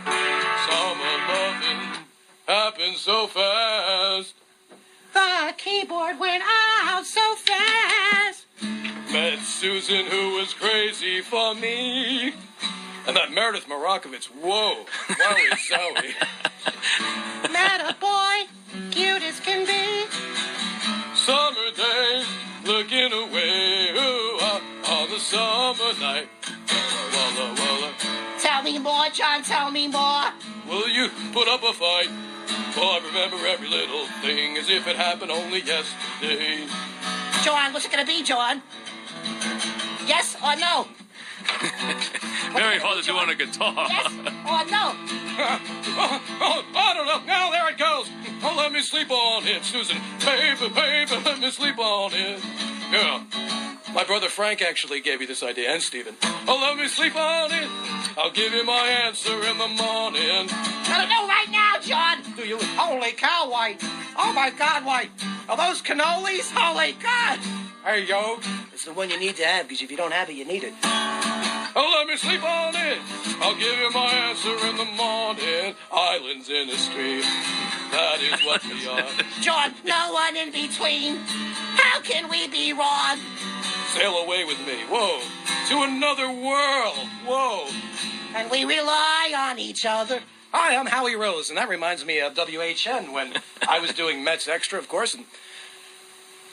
Summer loving happens so fast. The keyboard went out so fast. Met Susan, who was crazy for me. And that Meredith Marakovitz, whoa, wowie zowie. Met a boy, cute as can be. Summer days, looking away, ooh, on the summer night. Walla, walla. Tell me more, John, tell me more. Will you put up a fight? Oh, I remember every little thing as if it happened only yesterday. John, what's it gonna be, John? Yes or no? Very hard to do on a guitar. Yes or no? I don't know. Now there it goes. Oh, let me sleep on it, Susan. Baby, baby, let me sleep on it. Yeah. My brother Frank actually gave me this idea, and Stephen. Oh, let me sleep on it. I'll give you my answer in the morning. Gotta know right now, John. Do you? Holy cow, White. Oh, my God, White. Are those cannolis? Holy God. Hey, yo. It's the one you need to have, because if you don't have it, you need it. Oh, let me sleep on it. I'll give you my answer in the morning. Islands in the stream. That is what we are. John, no one in between. How can we be wrong? Sail away with me. Whoa. to another world. Whoa. And we rely on each other. Hi, I'm Howie Rose, and that reminds me of WHN when I was doing Mets Extra, of course, and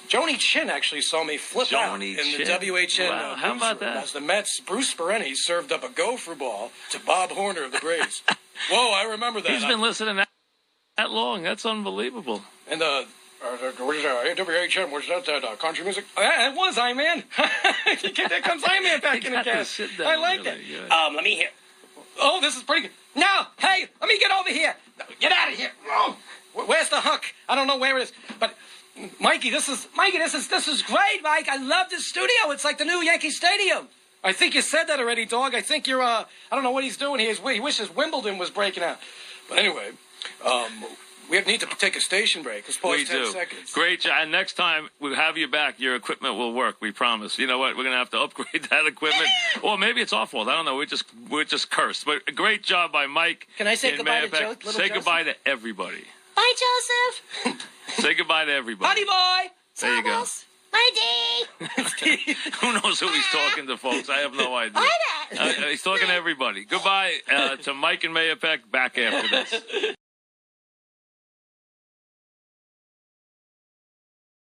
Joni Chin actually saw me flip out in the WHN. Wow, how about that? As the Mets, Bruce Perenni served up a gopher ball to Bob Horner of the Braves. Whoa, I remember that. He's been listening that long. That's unbelievable. And what is WHN? Was that country music? It was Iron Man. There comes Iron Man back in the cast. I like that. Let me hear. Oh, this is pretty good. No, hey, let me get over here. Get out of here. Oh, where's the hook? I don't know where it is. But Mikey, this is great, Mike. I love this studio. It's like the new Yankee Stadium. I think you said that already, dog. I think you're I don't know what he's doing here. He wishes Wimbledon was breaking out. But anyway, we need to take a station break. Let's pause 10 seconds. Great job. And next time we have you back, your equipment will work. We promise. You know what? We're going to have to upgrade that equipment. Or maybe it's our fault. I don't know. We're just cursed. But a great job by Mike. Can I say goodbye to Joe? Say goodbye to everybody. Bye, Joseph. Say goodbye to everybody. Honey boy. There you go. My D. Who knows who he's talking to, folks? I have no idea. He's talking to everybody. Goodbye to Mike and Mahopac. Back after this.